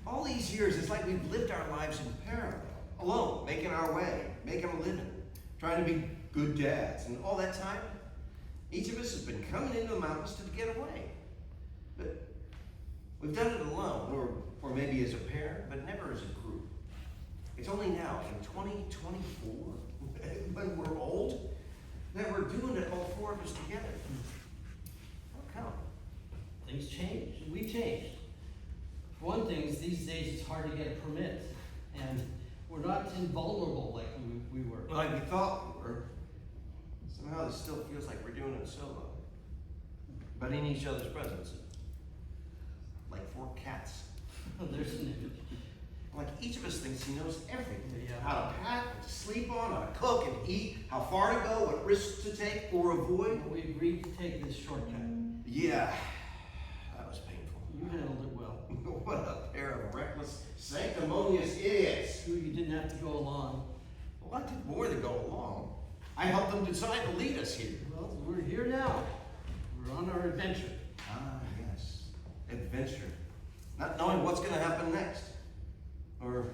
E: All these years, it's like we've lived our lives in parallel, alone, making our way, making a living, trying to be good dads. And all that time, each of us has been coming into the mountains to get away. But we've done it alone, or maybe as a pair, but never as a group. It's only now, in 2024, when we're old, that we're doing it, all four of us together. How come?
F: Things change, and we changed. For one thing, these days it's hard to get a permit, and we're not invulnerable like we were.
E: Like we thought we were. Somehow it still feels like we're doing it solo. But in each other's presence. Like four cats.
F: There's an image.
E: Like each of us thinks he knows everything.
F: Yeah.
E: How to pack, what to sleep on, how to cook and eat, how far to go, what risks to take or avoid.
F: But we agreed to take this shortcut.
E: Yeah, that was painful.
F: You handled it well.
E: What a pair of reckless, sanctimonious idiots.
F: You didn't have to go along.
E: Well, I did more than go along. I helped them decide to lead us here.
F: Well, we're here now. We're on our adventure.
E: Ah, yes. Adventure. Not knowing what's going to happen next. Or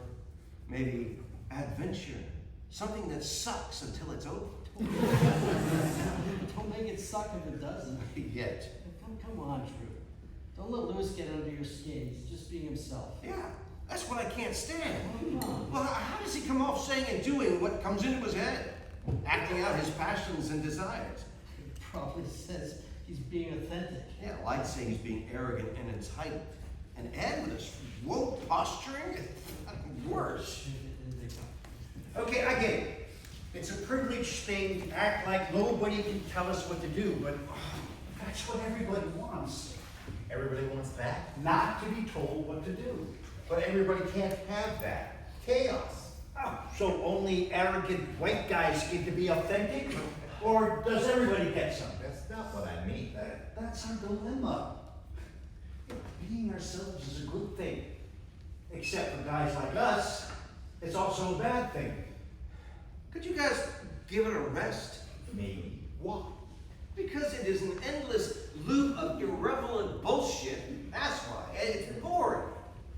E: maybe adventure. Something that sucks until it's over.
F: Don't make it suck if it doesn't.
E: Yet.
F: Come on, Drew. Don't let Lewis get under your skin. He's just being himself.
E: Yeah, that's what I can't stand.
F: Come on.
E: Well, how does he come off saying and doing what comes into his head? Acting out his passions and desires.
F: He probably says he's being authentic.
E: Yeah, well, I'd say he's being arrogant and entitled. And Ed with his woke posturing, worse.
D: Okay, I get it. It's a privileged thing to act like nobody can tell us what to do, but that's what everybody wants.
C: Everybody wants that,
D: Not to be told what to do.
C: but everybody can't have that. Chaos.
D: Oh, so only arrogant white guys get to be authentic? Or does everybody get some?
C: That's not what I mean.
D: That's our dilemma. Being ourselves is a good thing. Except for guys like us, it's also a bad thing.
E: Could you guys give it a rest?
C: Maybe. Why?
E: Because it is an endless loop of irrelevant bullshit. That's why. It's boring.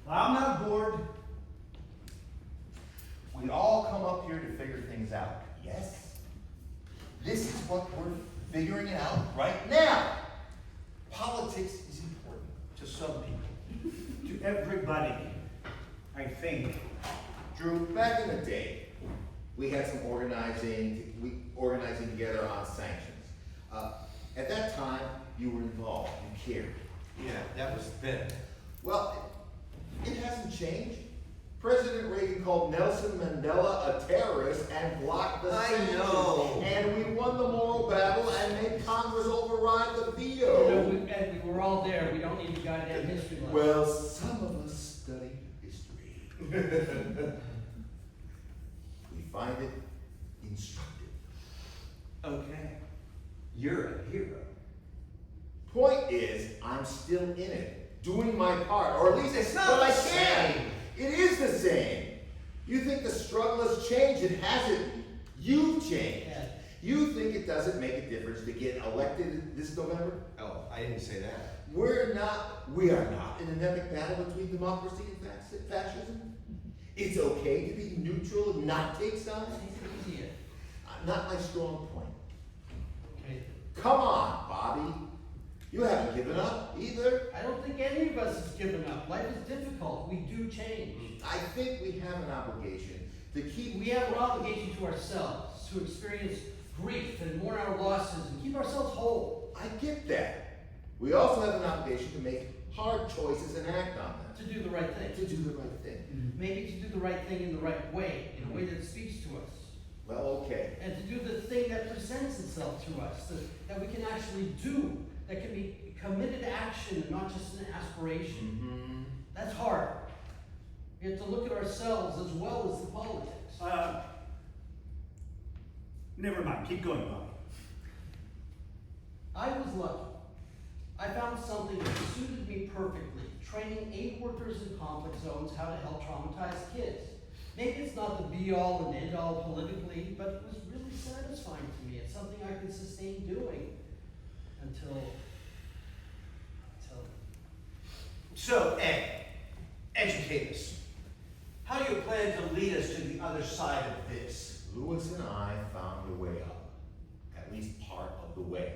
D: I'm not bored.
C: We all come up here to figure things out. Yes? This is what we're figuring it out right now. Politics is important.
E: To some people.
D: To everybody, I think.
C: Drew, back in the day, we had some organizing together on sanctions. At that time, you were involved, you cared.
E: Yeah, that was then.
C: Well, it hasn't changed. President Reagan called Nelson Mandela a terrorist and blocked the
E: I
C: sanctions.
E: know.
C: And we won the moral battle and made Congress override the
F: You know,
C: veto.
F: we were all there. We don't need a goddamn history lesson.
C: Well, some of us study history. We find it instructive.
E: Okay. You're a hero.
C: Point is, I'm still in it, doing my part, or at least
E: It's not
C: what I
E: the
C: can.
E: same.
C: It is the same. You think the struggle has changed? It hasn't. You've changed.
F: Yeah.
C: You think it doesn't make a difference to get elected this November?
E: Oh, I didn't say that.
C: We are not in an epic battle between democracy and fascism. It's okay to be neutral and not take sides.
F: Take it easy.
C: Not my strong point.
F: Okay.
C: Come on, Bobby. You haven't given up either.
F: I don't think any of us has given up. Life is difficult. We do change.
C: I think we have an obligation to keep.
F: We have an obligation to ourselves to experience grief and mourn our losses and keep ourselves whole.
C: I get that. We also have an obligation to make hard choices and act on them.
F: To do the right thing.
C: To do the right thing.
F: Maybe to do the right thing in the right way, in a way that speaks to us.
C: Well, okay.
F: And to do the thing that presents itself to us, that we can actually do, that can be committed action and not just an aspiration.
C: Mm-hmm.
F: That's hard. We have to look at ourselves as well as the politics.
D: Never mind. Keep going, Bobby.
F: I was lucky. I found something that suited me perfectly, training aid workers in conflict zones how to help traumatized kids. Maybe it's not the be-all and end-all politically, but it was really satisfying to me. It's something I could sustain doing until.
E: So, Ed, educate us. How do you plan to lead us to the other side of this?
C: Lewis and I found a way up. At least part of the way.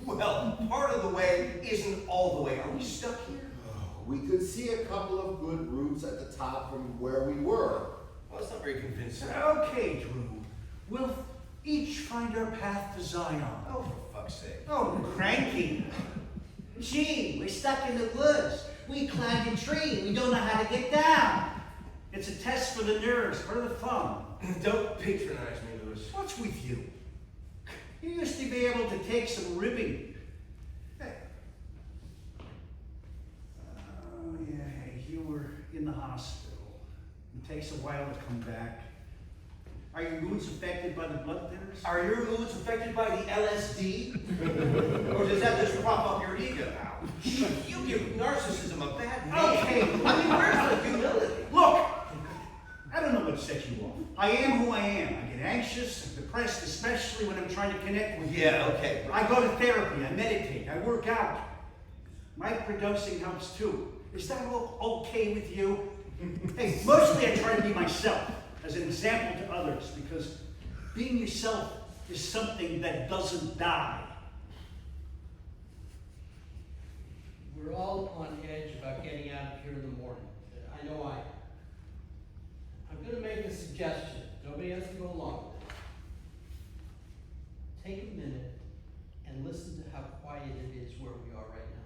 E: Well, part of the way isn't all the way. Are we stuck here?
C: We could see a couple of good routes at the top from where we were.
E: Well, it's not very convincing.
D: Okay, Drew. We'll each find our path to Zion.
E: Oh, for fuck's sake.
D: Oh, cranky.
F: Gee, we're stuck in the woods. We climbed a tree. We don't know how to get down.
D: It's a test for the nerves, for the fun.
E: Don't patronize me, Lewis.
D: What's with you? You used to be able to take some ribbing.
E: Hey,
D: Oh, yeah, you were in the hospital. It takes a while to come back. Are your moods affected by the blood thinners?
E: are your moods affected by the LSD? Or does that just prop up your ego? You give narcissism a bad name.
D: Okay.
E: I mean, where's the humility?
D: Look! I don't know what set you off. I am who I am. I get anxious, depressed, especially when I'm trying to connect with you.
E: Yeah, okay.
D: I go to therapy, I meditate, I work out. Microdosing helps too. Is that all okay with you? Hey, mostly I try to be myself as an example to others because being yourself is something that doesn't die.
F: We're all on edge about getting out of here in the morning. I know I am. I'm going to make a suggestion. Nobody has to go along with it. Take a minute and listen to how quiet it is where we are right now.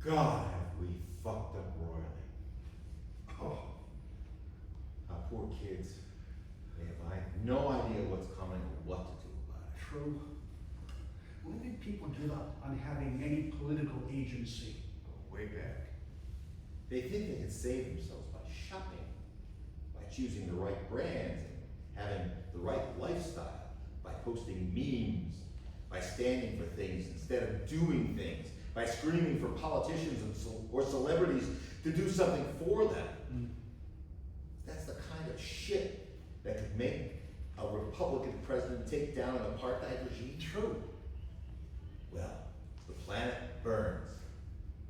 C: God, have we fucked up royally. Oh. Our poor kids. They have no idea what's coming or what to do about it.
D: True. When did people give up on having any political agency?
E: Way back.
C: They think they can save themselves by shopping, by choosing the right brands and having the right lifestyle, by posting memes, by standing for things instead of doing things, by screaming for politicians or celebrities to do something for them. That's the kind of shit that could make a Republican president take down an apartheid regime.
D: True.
C: Well, the planet burns,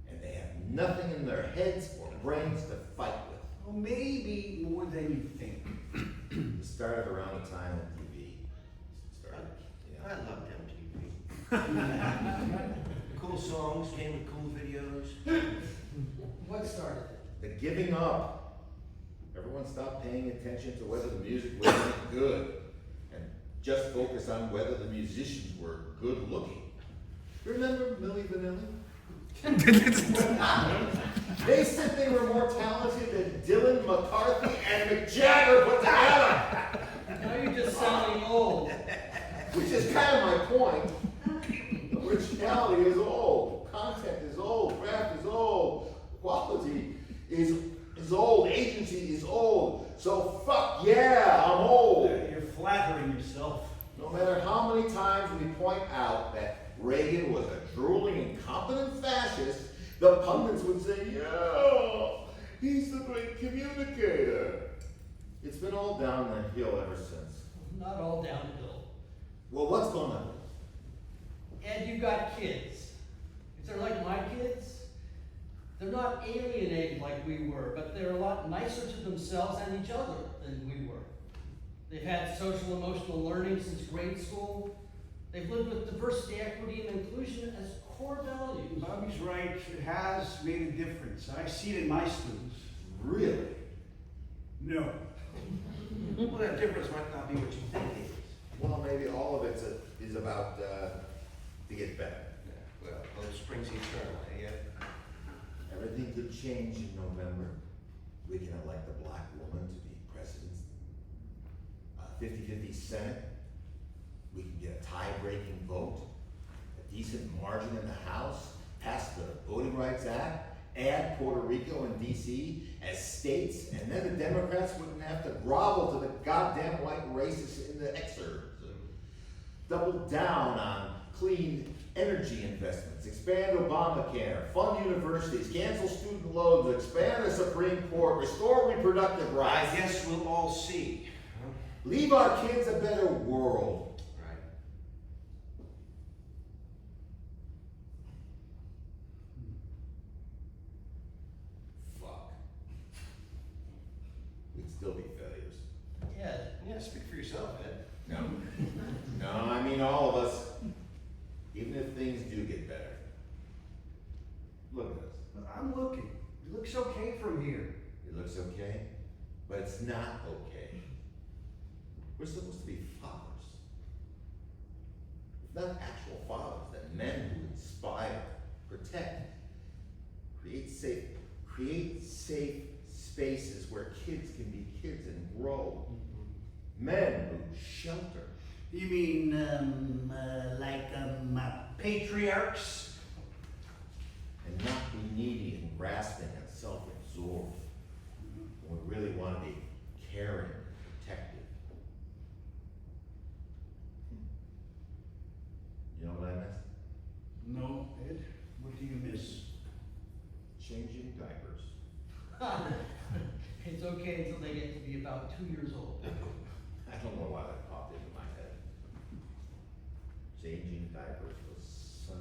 C: and they have nothing in their heads or brains to fight with.
D: Well, maybe more than you think.
C: It started around the time MTV started.
E: I loved MTV. Cool songs came with cool videos.
F: What started it?
C: The giving up. Everyone stopped paying attention to whether the music was any good, and just focused on whether the musicians were good looking. Remember Milli Vanilli? They said they were more talented than Dylan, McCarthy, and Mick Jagger put together.
F: Now you're just sounding old.
C: Which is kind of my point. Originality is old. Content is old. Craft is old. Quality is old. Agency is old. So fuck yeah, I'm old.
D: You're flattering yourself.
C: No matter how many times we point out that Reagan was a drooling, incompetent fascist, the pundits would say, yeah, he's the great communicator. It's been all down that hill ever since.
F: Not all downhill.
C: Well, what's going on?
F: Ed, you got kids. If they're like my kids, they're not alienated like we were, but they're a lot nicer to themselves and each other than we were. They've had social emotional learning since grade school. They've lived with diversity, equity, and inclusion as core values.
D: Bobby's right, it has made a difference. I see it in my students.
C: Really?
D: No.
E: Well, that difference might not be what you think it is.
C: Well, maybe all of it is about to get better.
E: Yeah, well, hope springs eternal, eh? Yeah.
C: Everything could change in November. We can elect a black woman to be president. 50-50 Senate. We can get a tie-breaking vote, a decent margin in the House, pass the Voting Rights Act, add Puerto Rico and DC as states, and then the Democrats wouldn't have to grovel to the goddamn white racists in the exurbs. Double down on clean energy investments, expand Obamacare, fund universities, cancel student loans, expand the Supreme Court, restore reproductive
E: I
C: rights.
E: guess we'll all see. Huh?
C: Leave our kids a better world.
E: Right.
C: Fuck. We'd still be failures.
F: Yeah,
E: Yeah, speak for yourself, Ed.
C: No. No, I mean all of us. Even if things do get better. Look at us.
D: I'm looking. It looks okay from here.
C: It looks okay, but it's not okay. We're supposed to be fathers. If not actual fathers, then men who inspire, protect, create safe spaces where kids can be kids and grow. Men who shelter.
D: You mean, patriarchs?
C: And not be needy and grasping and self-absorbed. When we really want to be caring and protective. You know what I miss?
D: No, Ed. What do you miss?
C: Changing diapers.
F: it's okay until they get to be about 2 years old.
C: I don't know why that popped into my head. Changing diapers was so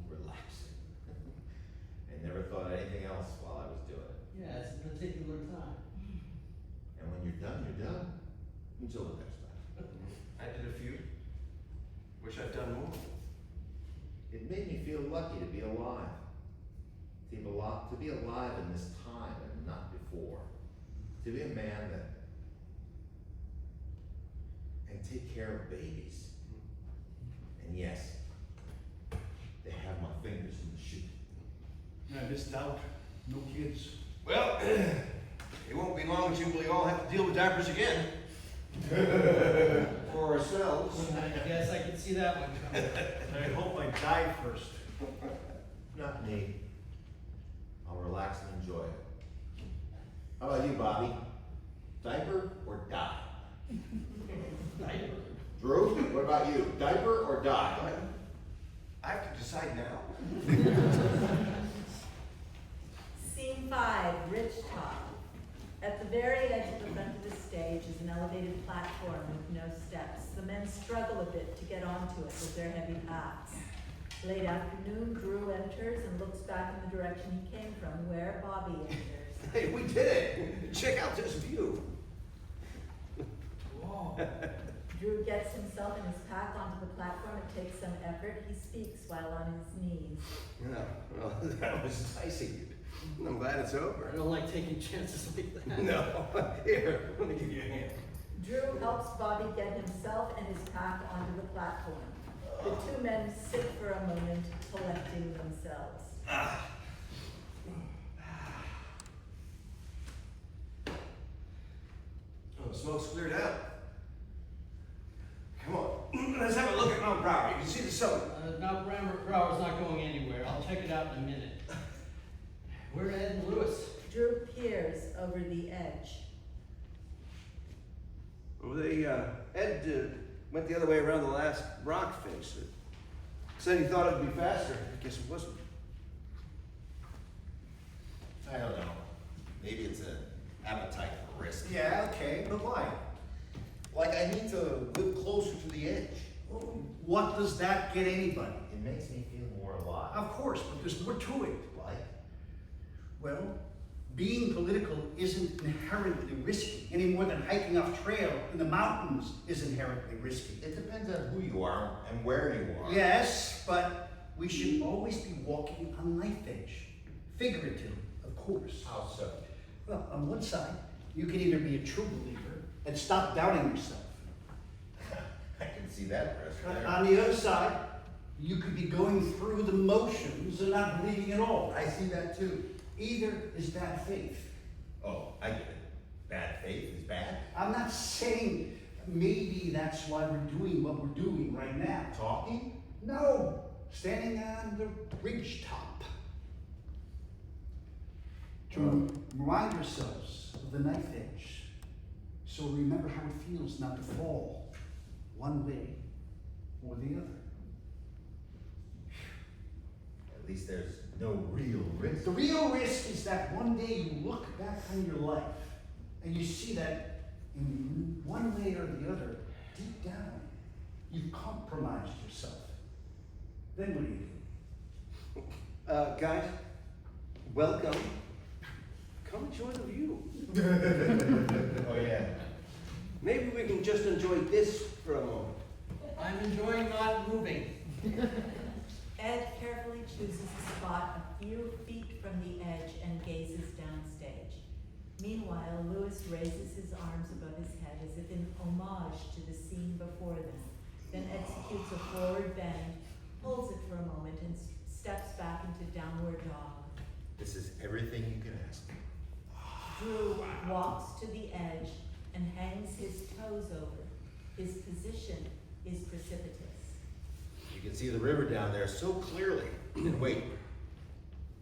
C: relaxing. I never thought anything else while I was doing it.
F: Yeah, it's a particular time.
C: And when you're done, you're done. Until the next time.
E: I did a few. Wish I'd done more.
C: It made me feel lucky to be alive. To be alive in this time and not before. To be a man and take care of babies. And yes, they have my fingers in the shoe.
D: I missed out. No kids.
E: Well, it won't be long until we all have to deal with diapers again. For ourselves.
F: I guess I can see that one coming.
D: I hope I die first.
C: Not me. I'll relax and enjoy it. How about you, Bobby? Diaper or die?
F: Diaper.
C: Drew, what about you? Diaper or die?
E: I have to decide now.
B: Scene 5, Rich Top. At the very edge of the front of the stage is an elevated platform with no steps. The men struggle a bit to get onto it with their heavy packs. Late afternoon, Drew enters and looks back in the direction he came from, where Bobby enters.
E: Hey, we did it! Check out this view.
B: Whoa. Drew gets himself and his pack onto the platform. It takes some effort. He speaks while on his knees.
E: Yeah, well, that was enticing. I'm glad it's
F: I
E: over.
F: don't like taking chances like that.
E: No. Here, let me give you a hand.
B: Drew helps Bobby get himself and his pack onto the platform. The two men sit for a moment, collecting themselves.
E: Oh, the smoke's cleared out. Come on, let's have a look at Mount Brower. You can see the summit.
F: Now, Brower's not going anywhere. I'll check it out in a minute. Where are Ed and Lewis?
B: Drew peers over the edge.
E: Well, Ed went the other way around the last rock face. Said he thought it'd be faster. I guess it wasn't.
C: I don't know. Maybe it's an appetite for risk.
D: Yeah, okay, but why?
C: Like I need to live closer to the edge.
D: What does that get anybody?
C: It makes me feel more alive.
D: Of course, but there's more to it.
C: Like?
D: Well, being political isn't inherently risky, any more than hiking off trail in the mountains is inherently risky.
C: It depends on who you are and where you are.
D: Yes, but we should always be walking on knife edge. Figurative, of course.
C: How so?
D: Well, on one side, you can either be a true believer and stop doubting yourself.
C: I can see that pressure there.
D: On the other side, you could be going through the motions and not believing at all.
C: I see that too.
D: Either is bad faith.
C: Oh, I get it. Bad faith is bad.
D: I'm not saying maybe that's why we're doing what we're doing right now.
C: Talking?
D: No, standing on the ridge top. To remind ourselves of the knife edge. So remember how it feels not to fall one way or the other.
C: At least there's no real risk.
D: The real risk is that one day you look back on your life and you see that in one way or the other, deep down, you've compromised yourself. Then what do you do?
E: Guys, welcome. Come enjoy the view.
C: Oh, yeah.
E: Maybe we can just enjoy this for a moment.
F: I'm enjoying not moving.
B: Ed carefully chooses a spot a few feet from the edge and gazes downstage. Meanwhile, Lewis raises his arms above his head as if in homage to the scene before them, then executes a forward bend, holds it for a moment, and steps back into downward dog.
C: This is everything you can ask.
B: Drew walks to the edge and hangs his toes over. His position is precipitous.
C: You can see the river down there so clearly. And wait,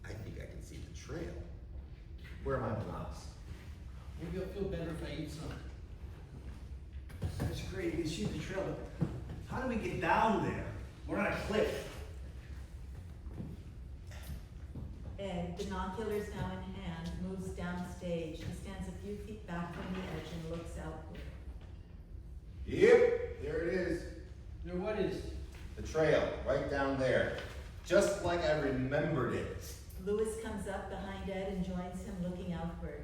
C: I think I can see the trail. Where are my bananas?
F: Maybe I'll feel better if I eat some.
D: That's great, you can see the trail, but how do we get down there? We're on a cliff.
B: Ed, binoculars now in hand, moves downstage. He stands a few feet back from the edge and looks outward.
C: Yep, there it is.
F: Now what is?
C: The trail, right down there. Just like I remembered it.
B: Lewis comes up behind Ed and joins him looking outward.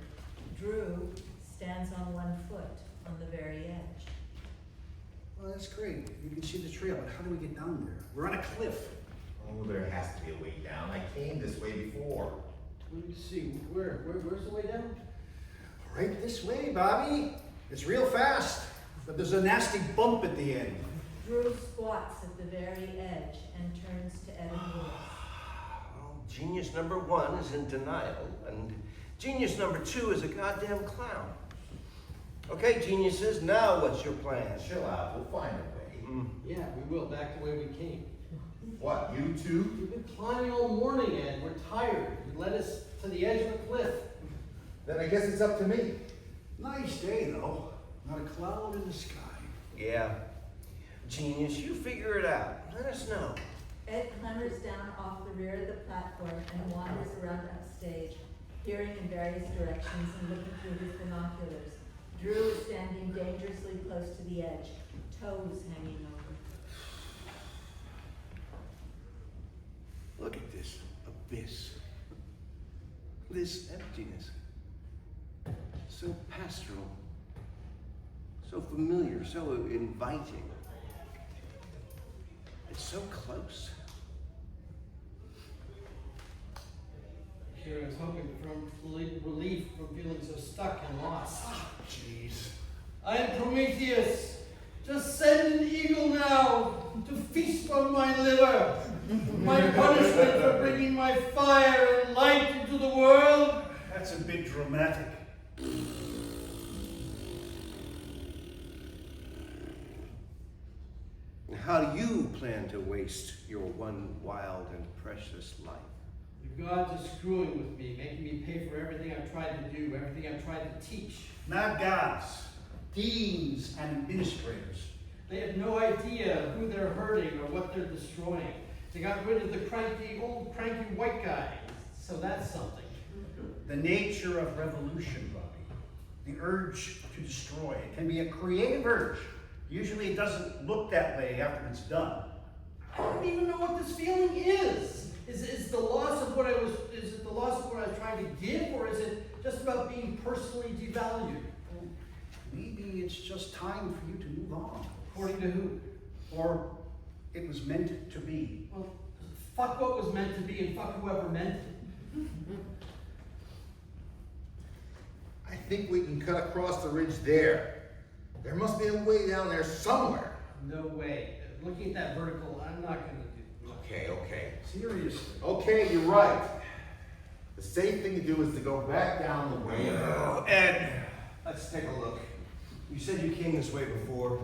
B: Drew stands on one foot on the very edge.
D: Well, that's great. You can see the trail, but how do we get down there? We're on a cliff.
C: Oh, there has to be a way down. I came this way before.
F: Let me see. Where's the way down?
D: Right this way, Bobby. It's real fast, but there's a nasty bump at the end.
B: Drew squats at the very edge and turns to Ed and Lewis.
E: Well, genius number one is in denial, and genius number two is a goddamn clown. Okay, geniuses, now what's your plan?
C: Chill out, we'll find a way.
F: Yeah, we will. Back the way we came.
C: What, you two?
F: We've been climbing all morning, Ed. We're tired. You led us to the edge of a cliff.
C: Then I guess it's up to me.
D: Nice day, though. Not a cloud in the sky.
E: Yeah. Genius, you figure it out. Let us know.
B: Ed clambers down off the rear of the platform and wanders around upstage, peering in various directions and looking through his binoculars. Drew is standing dangerously close to the edge, toes hanging over.
E: Look at this abyss. This emptiness. So pastoral. So familiar, so inviting. It's so close.
F: Sure, I was hoping for relief from feeling so stuck and lost.
D: Jeez.
F: I am Prometheus. Just send an eagle now to feast on my liver. My punishment for bringing my fire and light into the world.
D: That's a bit dramatic.
E: How do you plan to waste your one wild and precious life?
F: The gods are screwing with me, making me pay for everything I've tried to do, everything I've tried to teach.
D: Not gods, deans and administrators.
F: They have no idea who they're hurting or what they're destroying. They got rid of the old cranky white guy, so that's something.
D: The nature of revolution, Bobby. The urge to destroy. It can be a creative urge. Usually it doesn't look that way after it's done.
F: I don't even know what this feeling is. Is the loss of what is it the loss of what I was trying to give, or is it just about being personally devalued?
D: Maybe it's just time for you to move on.
F: According to who?
D: Or it was meant to be.
F: Well, fuck what was meant to be and fuck whoever meant it.
C: I think we can cut across the ridge there. There must be a way down there somewhere.
F: No way. Looking at that vertical, I'm not gonna do.
C: Okay.
D: Seriously.
C: Okay, you're right. The safe thing to do is to go back down the way.
E: Oh, Ed, let's take a look. You said you came this way before.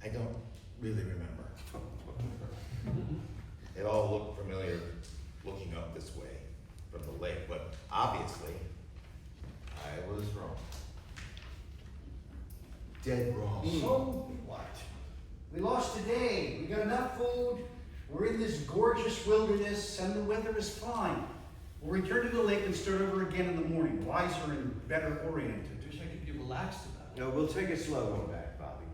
C: I don't really remember. It all looked familiar looking up this way from the lake, but obviously I was wrong. dead wrong.
D: So what? We lost today. We got enough food. We're in this gorgeous wilderness, and the weather is fine. We'll return to the lake and start over again in the morning, wiser and better oriented.
F: Wish I could be relaxed about it.
E: No, we'll take it slow going back, Bobby.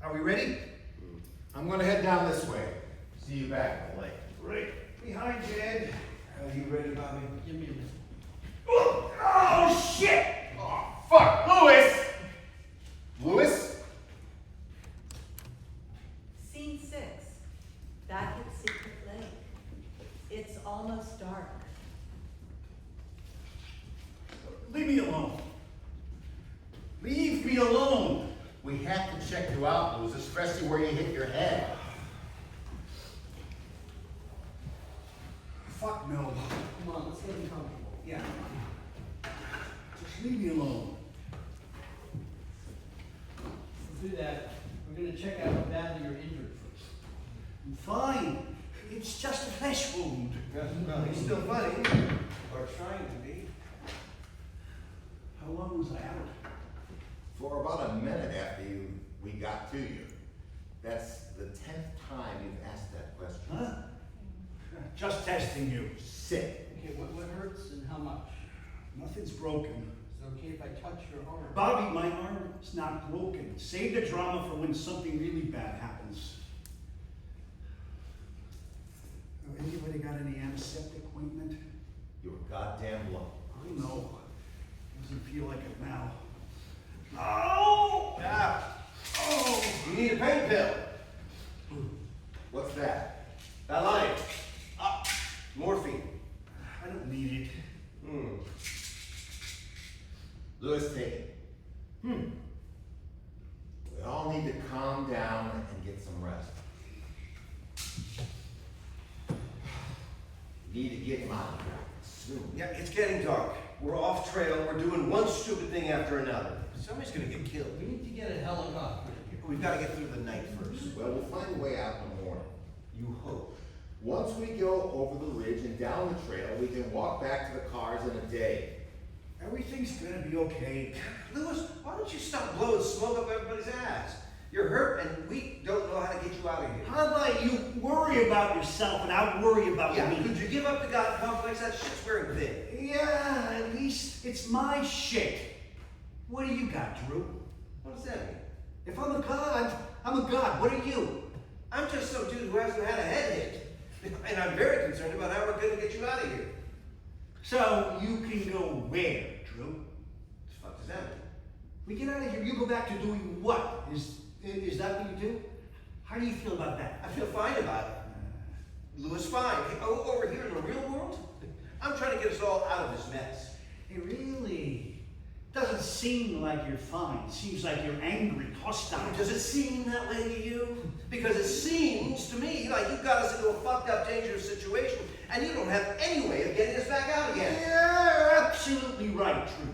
D: Are we ready?
C: I'm gonna head down this way. See you back at the lake.
D: Right behind you, Ed.
E: Are you ready, Bobby?
F: Give me a minute.
D: Oh, shit!
C: Oh, fuck! Lewis! Lewis?
B: Scene 6. Back at Secret Lake. It's almost dark.
D: Leave me alone. Leave me alone.
C: We have to check you out, Lewis, especially where you hit your head.
D: Fuck no.
F: Come on, let's get him comfortable.
D: Yeah. Just leave me alone.
F: To do that, we're gonna check out how badly you're injured first.
D: I'm fine. It's just a flesh wound.
E: Well, he's still funny. Or trying to be.
D: How long was I out?
C: For about a minute after we got to you. That's the 10th time you've asked that question.
D: Huh? Just testing you.
C: Sick.
F: Okay, what hurts and how much?
D: Nothing's broken.
F: Is it okay if I touch your arm?
D: Bobby, my arm is not broken. Save the drama for when something really bad happens. Oh, anybody got any antiseptic ointment?
C: You're goddamn lucky.
D: I know. Doesn't feel like it now. Oh!
E: Ah,
D: Oh!
E: you need a pain pill.
C: What's that?
E: That line. Up. Morphine.
D: I don't need it.
E: Hmm.
C: Lewis, take it. We all need to calm down and get some rest. We need to get him out of here soon.
E: Yeah, it's getting dark. We're off trail. We're doing one stupid thing after another. Somebody's gonna get killed.
F: We need to get a helicopter.
E: We've got to get through the night first.
C: Well, we'll find a way out in the morning.
E: You hope.
C: Once we go over the ridge and down the trail, we can walk back to the cars in a day.
D: Everything's gonna be okay.
E: Lewis, why don't you stop blowing smoke up everybody's ass? You're hurt and we don't know how to get you out of here.
D: How about you worry about yourself and I'll worry about
E: Yeah,
D: me?
E: could you give up the God complex? That shit's wearing thin.
D: Yeah, at least it's my shit. What do you got, Drew?
E: What does that mean?
D: If I'm a god, I'm a god. What are you?
E: I'm just some dude who hasn't had a head hit. And I'm very concerned about how we're going to get you out of here.
D: So you can go where, Drew?
E: What the fuck does that mean?
D: We get out of here, you go back to doing what? Is that what you do? How do you feel about that?
E: I feel fine about it. Lewis, fine. Hey, over here in the real world, I'm trying to get us all out of this mess.
D: It really doesn't seem like you're fine. It seems like you're angry, hostile.
E: Does it seem that way to you? Because it seems to me like you've got us into a fucked up, dangerous situation, and you don't have any way of getting us back out again.
D: You're absolutely right, Drew.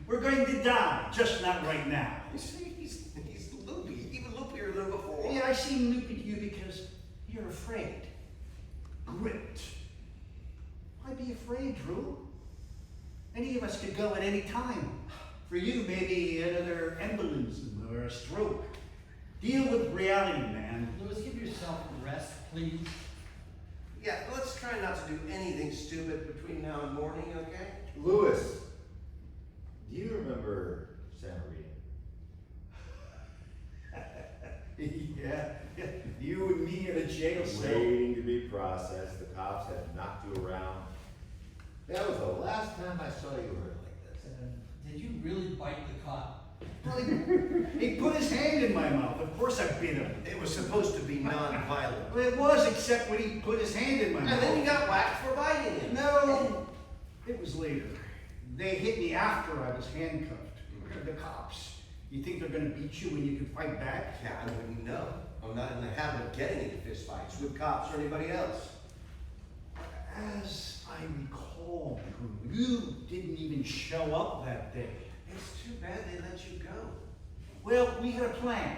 D: We're going to die, just not right now.
E: You see, he's loopy, even loopier than before.
D: Yeah, I seem loopy to you because you're afraid. Gripped. Why be afraid, Drew? Any of us could go at any time. For you, maybe another embolism or a stroke. Deal with reality, man.
F: Lewis, give yourself a rest, please.
E: Yeah, let's try not to do anything stupid between now and morning, okay?
C: Lewis, do you remember San Marino?
D: yeah, you and me in a jail cell.
C: Waiting to be processed. The cops had knocked you around. That was the last time I saw you hurt like this.
F: Did you really bite the cop?
D: Well, he put his hand in my mouth. Of course I bit him.
E: It was supposed to be non-violent.
D: Well, it was, except when he put his hand in my mouth.
E: And then you got whacked for biting him.
D: No, it was later. They hit me after I was handcuffed. The cops. You think they're gonna beat you when you can fight back?
E: Yeah, I wouldn't know. I'm not in the habit of getting into fist fights with cops or anybody else.
D: As I recall, Drew, you didn't even show up that day.
E: It's too bad they let you go.
D: Well, we had a plan.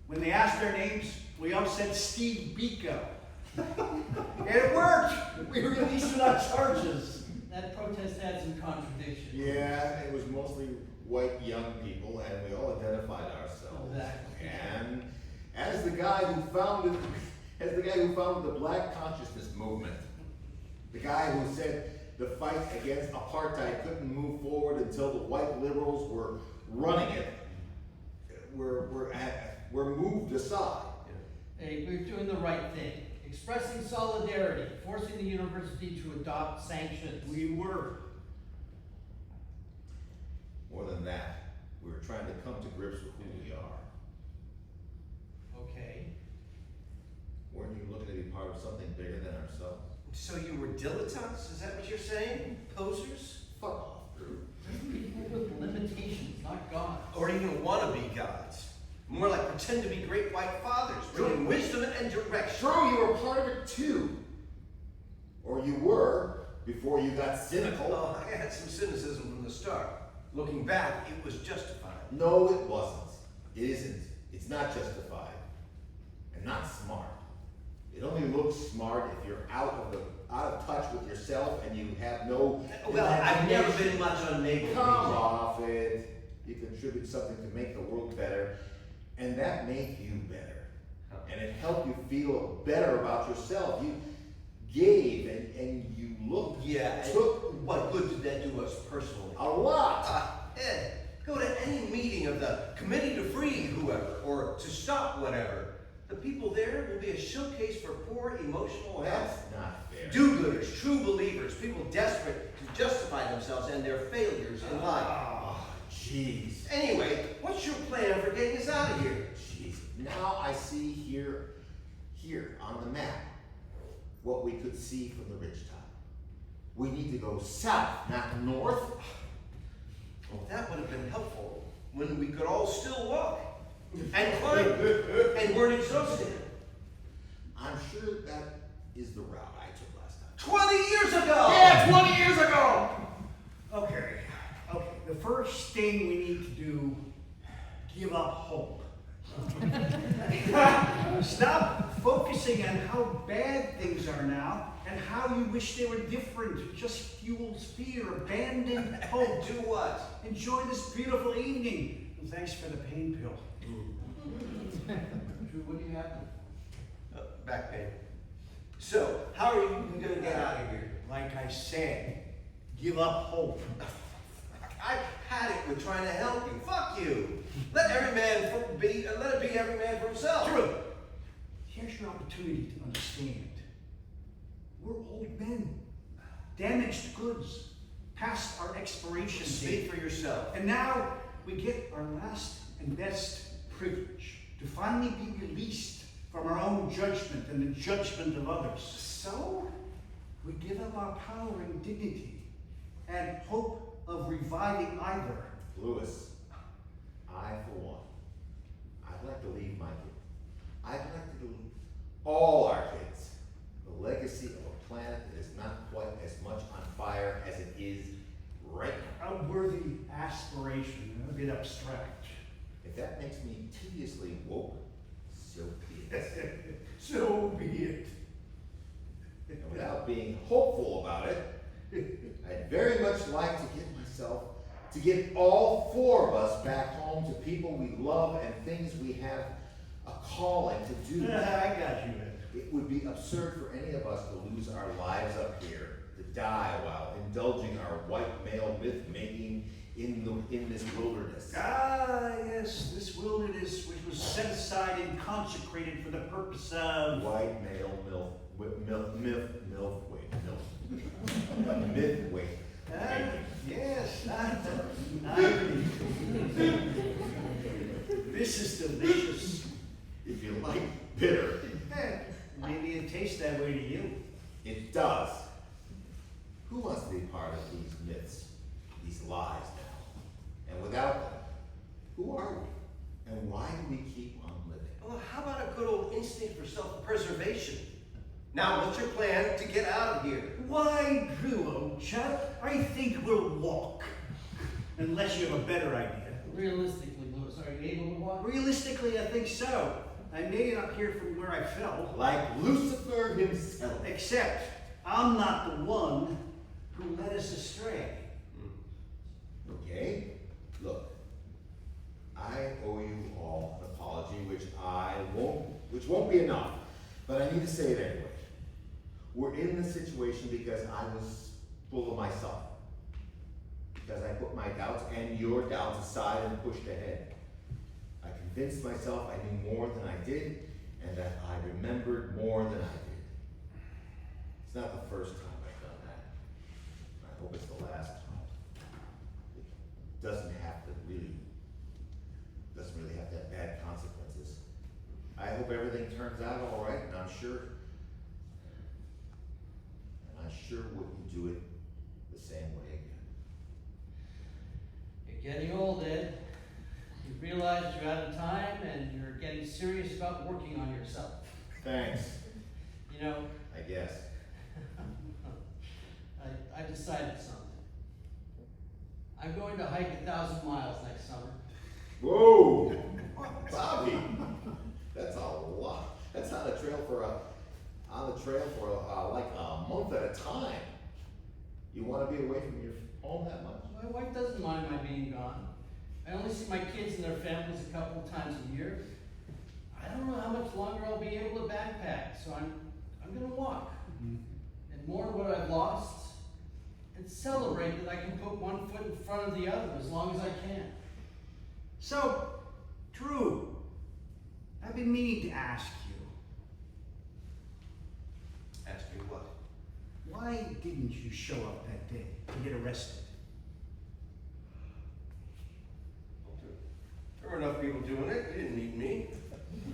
D: When they asked our names, we all said Steve Biko. And it worked! We released without charges.
F: That protest had some contradictions.
C: Yeah, it was mostly white young people, and we all identified ourselves.
F: Exactly.
C: And as the guy who founded the Black Consciousness Movement, the guy who said the fight against apartheid couldn't move forward until the white liberals were running it, we're moved aside.
F: Hey, we're doing the right thing. Expressing solidarity, forcing the university to adopt sanctions.
D: We were.
C: More than that, we were trying to come to grips with who we are.
F: Okay.
C: Weren't you looking to be part of something bigger than ourselves?
E: So you were dilettantes? Is that what you're saying? Posers?
C: Fuck off, Drew.
F: People with limitations, not gods.
E: Or even wannabe gods? More like pretend to be great white fathers, bringing wisdom and direction.
C: True, you were part of it too. Or you were, before you got cynical.
E: Oh, I had some cynicism from the start. Looking back, it was justified.
C: No, it wasn't. It isn't. It's not justified. And not smart. It only looks smart if you're out of touch with yourself and you have no.
E: Well, I've never been much on naval.
C: Come off it. You contribute something to make the world better, and that made you better. And it helped you feel better about yourself. You gave and you looked.
E: Yeah,
C: took.
E: What good did that do us personally?
C: A lot.
E: Ed, go to any meeting of the Committee to Free whoever, or to stop whatever. The people there will be a showcase for poor emotional
C: That's
E: health.
C: not fair.
E: Do-gooders, true believers, people desperate to justify themselves and their failures in life.
C: Oh, jeez.
E: Anyway, what's your plan for getting us out of here?
C: Jeez. Now I see here on the map what we could see from the ridgetop. We need to go south, not north.
E: Well, that would have been helpful when we could all still walk and climb and weren't exhausted.
C: I'm sure that is the route I took last time.
E: 20 years ago!
C: Yeah, 20 years ago!
D: Okay. The first thing we need to do, give up hope. Stop focusing on how bad things are now and how you wish they were different. It just fuels fear. Abandon hope.
E: Do what?
D: Enjoy this beautiful evening. And thanks for the pain pill.
F: Drew, what do you have?
E: Back pain. So, how are you going to get out of here?
D: Like I said, give up hope.
E: I've had it with trying to help you. Fuck you. Let it be every man for himself.
D: True. Here's your opportunity to understand. We're old men, damaged goods, past our expiration date.
E: Speak for yourself.
D: And now we get our last and best privilege to finally be released from our own judgment and the judgment of others.
E: So?
D: We give up our power and dignity and hope of reviving either.
C: Lewis, I, for one, I'd like to leave my kid. I'd like to leave all our kids the legacy of a planet that is not quite as much on fire as it is right now.
D: A worthy aspiration, a bit abstract.
C: If that makes me tediously woke, so be it.
D: So be it.
C: And without being hopeful about it, I'd very much like to get all four of us back home to people we love and things we have a calling to do.
D: I got you, Ed.
C: It would be absurd for any of us to lose our lives up here, to die while indulging our white male myth-making in this wilderness.
D: Ah, yes, this wilderness which was set aside and consecrated for the purpose of...
C: White male myth weight.
D: Yes, I agree. This is delicious.
C: If you like bitter,
D: Maybe it tastes that way to you.
C: it does. Who wants to be part of these myths, these lies now? And without them, who are we? And why do we keep on living?
E: Well, how about a good old instinct for self-preservation? Now, what's your plan to get out of here?
D: Why, Drew, old chap, I think we'll walk. Unless you have a better idea.
F: Realistically, Lewis, are you able to walk?
D: Realistically, I think so. I made it up here from where I fell.
C: Like Lucifer himself.
D: Except, I'm not the one who led us astray.
C: Okay? Look, I owe you all an apology, which won't be enough, but I need to say it anyway. We're in this situation because I was full of myself. Because I put my doubts and your doubts aside and pushed ahead. I convinced myself I knew more than I did, and that I remembered more than I did. It's not the first time I've done that. I hope it's the last time. It doesn't really have to have bad consequences. I hope everything turns out all right, and I'm sure wouldn't do it the same way again.
F: You're getting old, Ed. You realize you're out of time and you're getting serious about working on yourself.
C: Thanks,
F: You know,
C: I guess.
F: I decided something. I'm going to hike 1,000 miles next summer.
C: Whoa, Bobby, that's a lot. That's on the trail for like a month at a time. You want to be away from your home that much?
F: My wife doesn't mind my being gone. I only see my kids and their families a couple of times a year. I don't know how much longer I'll be able to backpack, so I'm gonna walk and mourn what I've lost and celebrate that I can put one foot in front of the other as long as I can.
D: So, Drew, I've been meaning to ask you,
E: Ask me what?
D: why didn't you show up that day to get arrested?
E: There were enough people doing it. You didn't need me.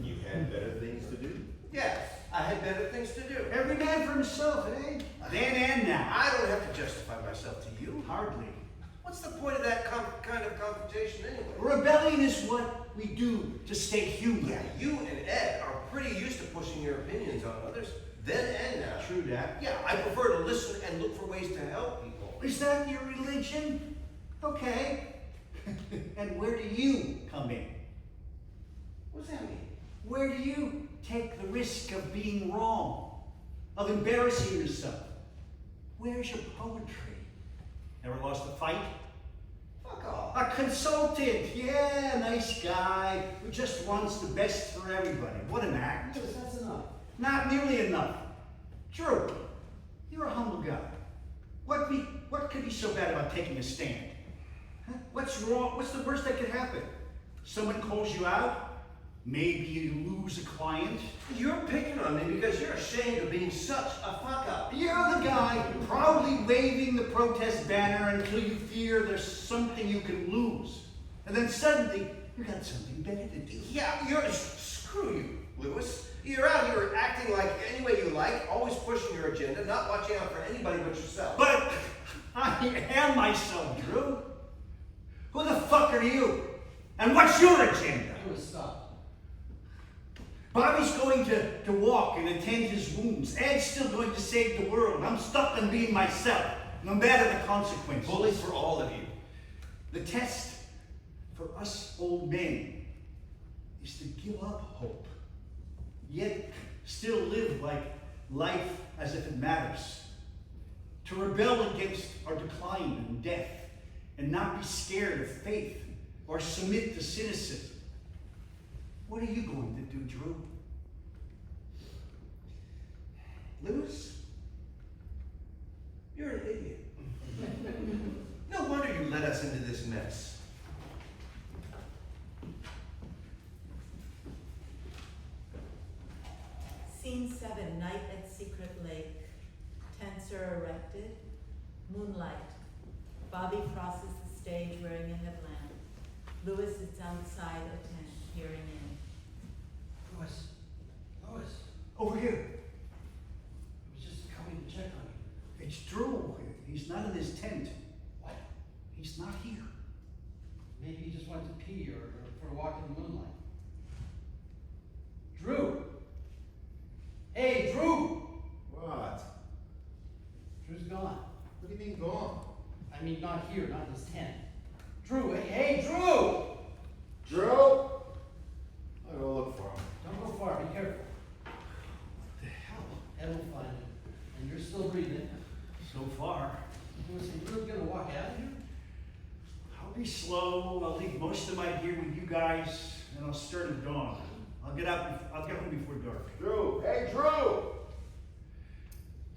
C: You had better things to do.
E: Yes, I had better things to do.
D: Every man for himself, eh? Then and now.
E: I don't have to justify myself to you.
D: Hardly.
E: What's the point of that kind of confrontation anyway?
D: Rebellion is what we do to stay human.
E: Yeah, you and Ed are pretty used to pushing your opinions on others, then and now.
D: True that.
E: Yeah, I prefer to listen and look for ways to help people.
D: Is that your religion? Okay. And where do you come in?
E: What does that mean?
D: Where do you take the risk of being wrong, of embarrassing yourself? Where's your poetry? Never lost a fight?
E: Fuck off.
D: A consultant, yeah, nice guy, who just wants the best for everybody. What an act.
F: That's enough.
D: Not nearly enough. Drew, you're a humble guy. What could be so bad about taking a stand? Huh? What's wrong? What's the worst that could happen? Someone calls you out? Maybe you lose a client?
E: You're picking on me because you're ashamed of being such a fuck up.
D: You're the guy proudly waving the protest banner until you fear there's something you can lose. And then suddenly, you got something better to do.
E: Yeah, screw you, Lewis. You're out here acting like any way you like, always pushing your agenda, not watching out for anybody but yourself.
D: But I am myself, Drew. Who the fuck are you? And what's your agenda?
F: Lewis, stop.
D: Bobby's going to walk and attend his wounds. Ed's still going to save the world. I'm stuck on being myself, no matter the consequences.
E: Bullies for all of you.
D: The test for us old men is to give up hope, yet still live like life as if it matters. To rebel against our decline and death, and not be scared of faith or submit to cynicism. What are you going to do, Drew?
E: Lewis, you're an idiot. No wonder you led us into this mess.
B: Scene 7, night at Secret Lake. Tents are erected. Moonlight. Bobby crosses the stage wearing a headlamp. Lewis sits outside a tent, peering in.
F: Lewis. Lewis.
D: Over here.
F: I was just coming to check on you.
D: It's Drew. He's not in his tent.
F: What?
D: He's not here.
F: Maybe he just went to pee or for a walk in the moonlight. Drew! Hey, Drew!
C: What?
F: Drew's gone.
C: What do you mean gone?
F: I mean, not here, not in his tent. Drew, hey, Drew!
C: Drew? I'll go look for him.
F: Don't go far, be careful.
D: What the hell?
F: Ed will find him. And you're still breathing.
D: So far.
F: Lewis, are you really gonna walk out of here?
D: I'll be slow. I'll leave most most of my gear with you guys, and I'll start at dawn. I'll get home before dark.
C: Drew, hey Drew!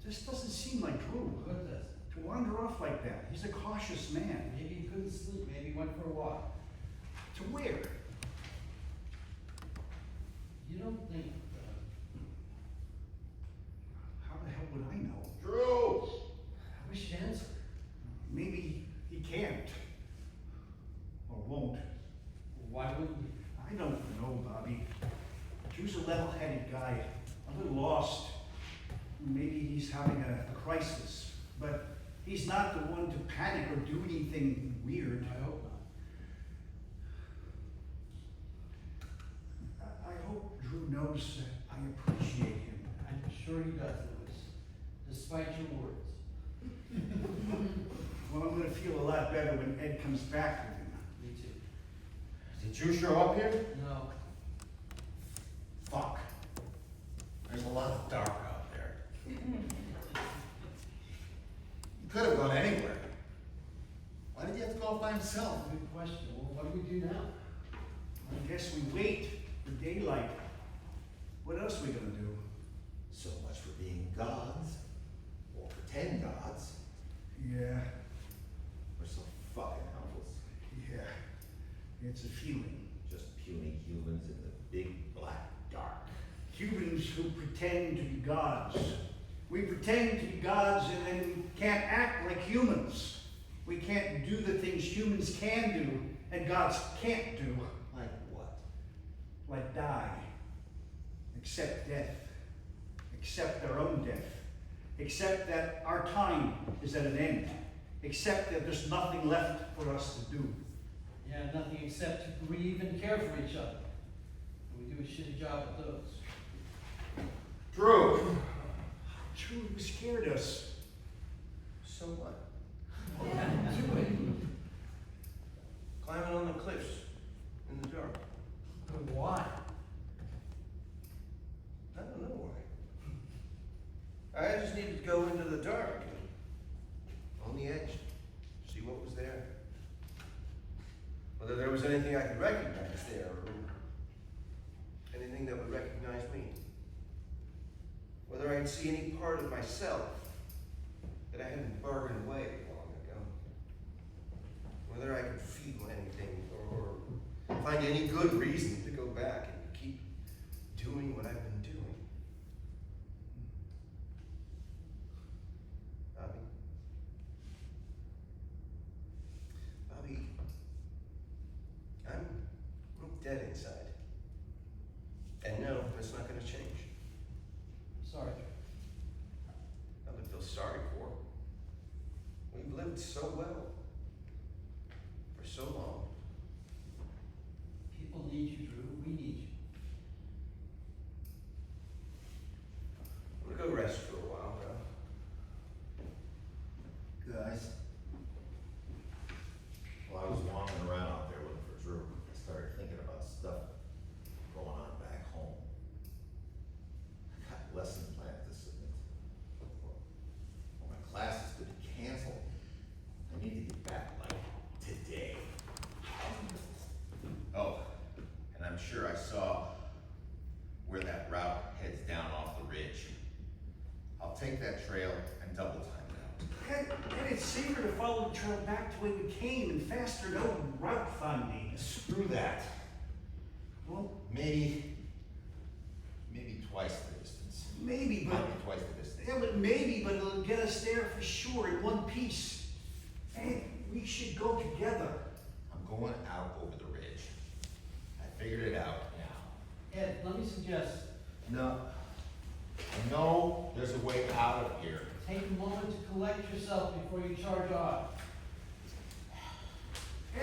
D: This doesn't seem like Drew.
F: What does?
D: To wander off like that. He's a cautious man.
F: Maybe he couldn't sleep, maybe he went for a walk.
D: To where?
F: You don't think,
D: How the hell would I know?
C: Drew!
F: I wish you'd answer.
D: Maybe he can't. Or won't.
F: Why wouldn't you?
D: I don't know, Bobby. Drew's a level-headed guy. A little lost. Maybe he's having a crisis. But he's not the one to panic or do anything weird.
F: I hope not.
D: I hope Drew knows that I appreciate him.
F: I'm sure he does, Louis, despite your words.
D: Well, I'm gonna feel a lot better when Ed comes back with him.
F: Me too.
C: Did you show up here?
F: No.
C: Fuck. There's a lot of dark out there. You could have gone anywhere. Why did you have to go off by himself?
F: Good question. Well, what do we do now?
D: I guess we wait for daylight. What else are we gonna do?
C: So much for being gods. Or pretend gods.
D: Yeah,
C: We're so fucking helpless.
D: yeah. It's a feeling.
C: Just puny humans in the big black dark.
D: Humans who pretend to be gods. We pretend to be gods and then we can't act like humans. We can't do the things humans can do and gods can't do.
C: Like what?
D: Like die. Accept death. Accept our own death. Accept that our time is at an end. Accept that there's nothing left for us to do.
F: Yeah, nothing except to grieve and care for each other. And we do a shitty job at those.
C: Drew!
D: True, you scared us.
E: So what?
B: Yeah.
F: Do it.
E: Climbing on the cliffs in the dark.
F: But why?
E: I don't know why. I just needed to go into the dark and on the edge, see what was there. Whether there was anything I could recognize there or anything that would recognize me. Whether I could see any part of myself that I hadn't bargained away long ago. Whether I could feel anything or find any good reason to go back and keep doing what I've been doing. Bobby, I'm dead inside. And no, that's not going to change.
F: Sorry.
E: Nothing to feel sorry for. We've lived so well. For so long.
F: People need you, Drew. We need you.
E: I'm going to go rest for a while, though.
C: Guys. While I was wandering around out there looking for Drew, I started thinking about stuff going on back home. I got a lesson planned to submit. Well, my class is going to be canceled. I need to get back like today. Oh, and I'm sure I saw where that route heads down off the ridge. I'll take that trail and double time it out.
D: And it's safer to follow the trail back to where we came and faster no route finding.
C: Screw that.
D: Well,
C: Maybe twice the distance.
D: maybe, but
C: Might be twice the distance.
D: yeah, but it'll get us there for sure in one piece. And we should go together.
C: I'm going out over the ridge. I figured it out now.
F: Ed, let me suggest,
C: No. I know there's a way out of here.
F: take a moment to collect yourself before you charge off.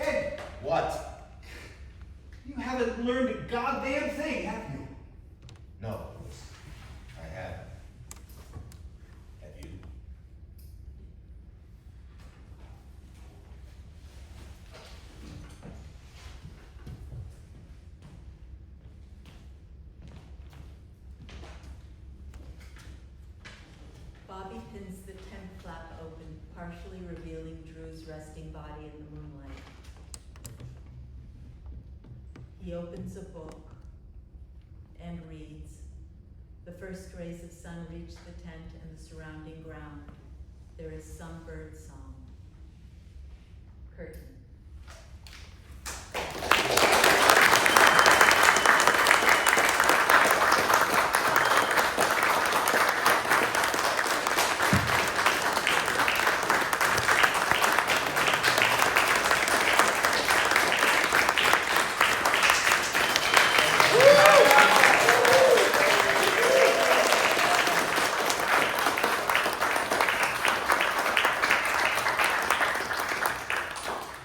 D: Ed,
C: What?
D: you haven't learned a goddamn thing, have you?
C: No. I haven't. Have you?
B: Bobby pins the tent flap open, partially revealing Drew's resting body in the moonlight. He opens a book and reads. The first rays of sun reach the tent and the surrounding ground. There is some bird song. Curtain.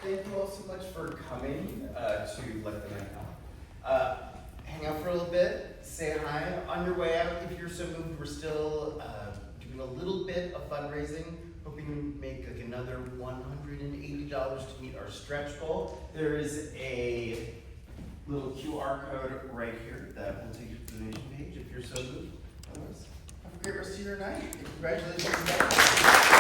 A: Thank you all so much for coming to Let the Night Come. Hang out for a little bit, say hi. On your way out, if you're so moved, we're still doing a little bit of fundraising, hoping to make like another $180 to meet our stretch goal. There is a little QR code right here that will take you to the donation page if you're so moved. Otherwise, have a great rest of your night. Congratulations.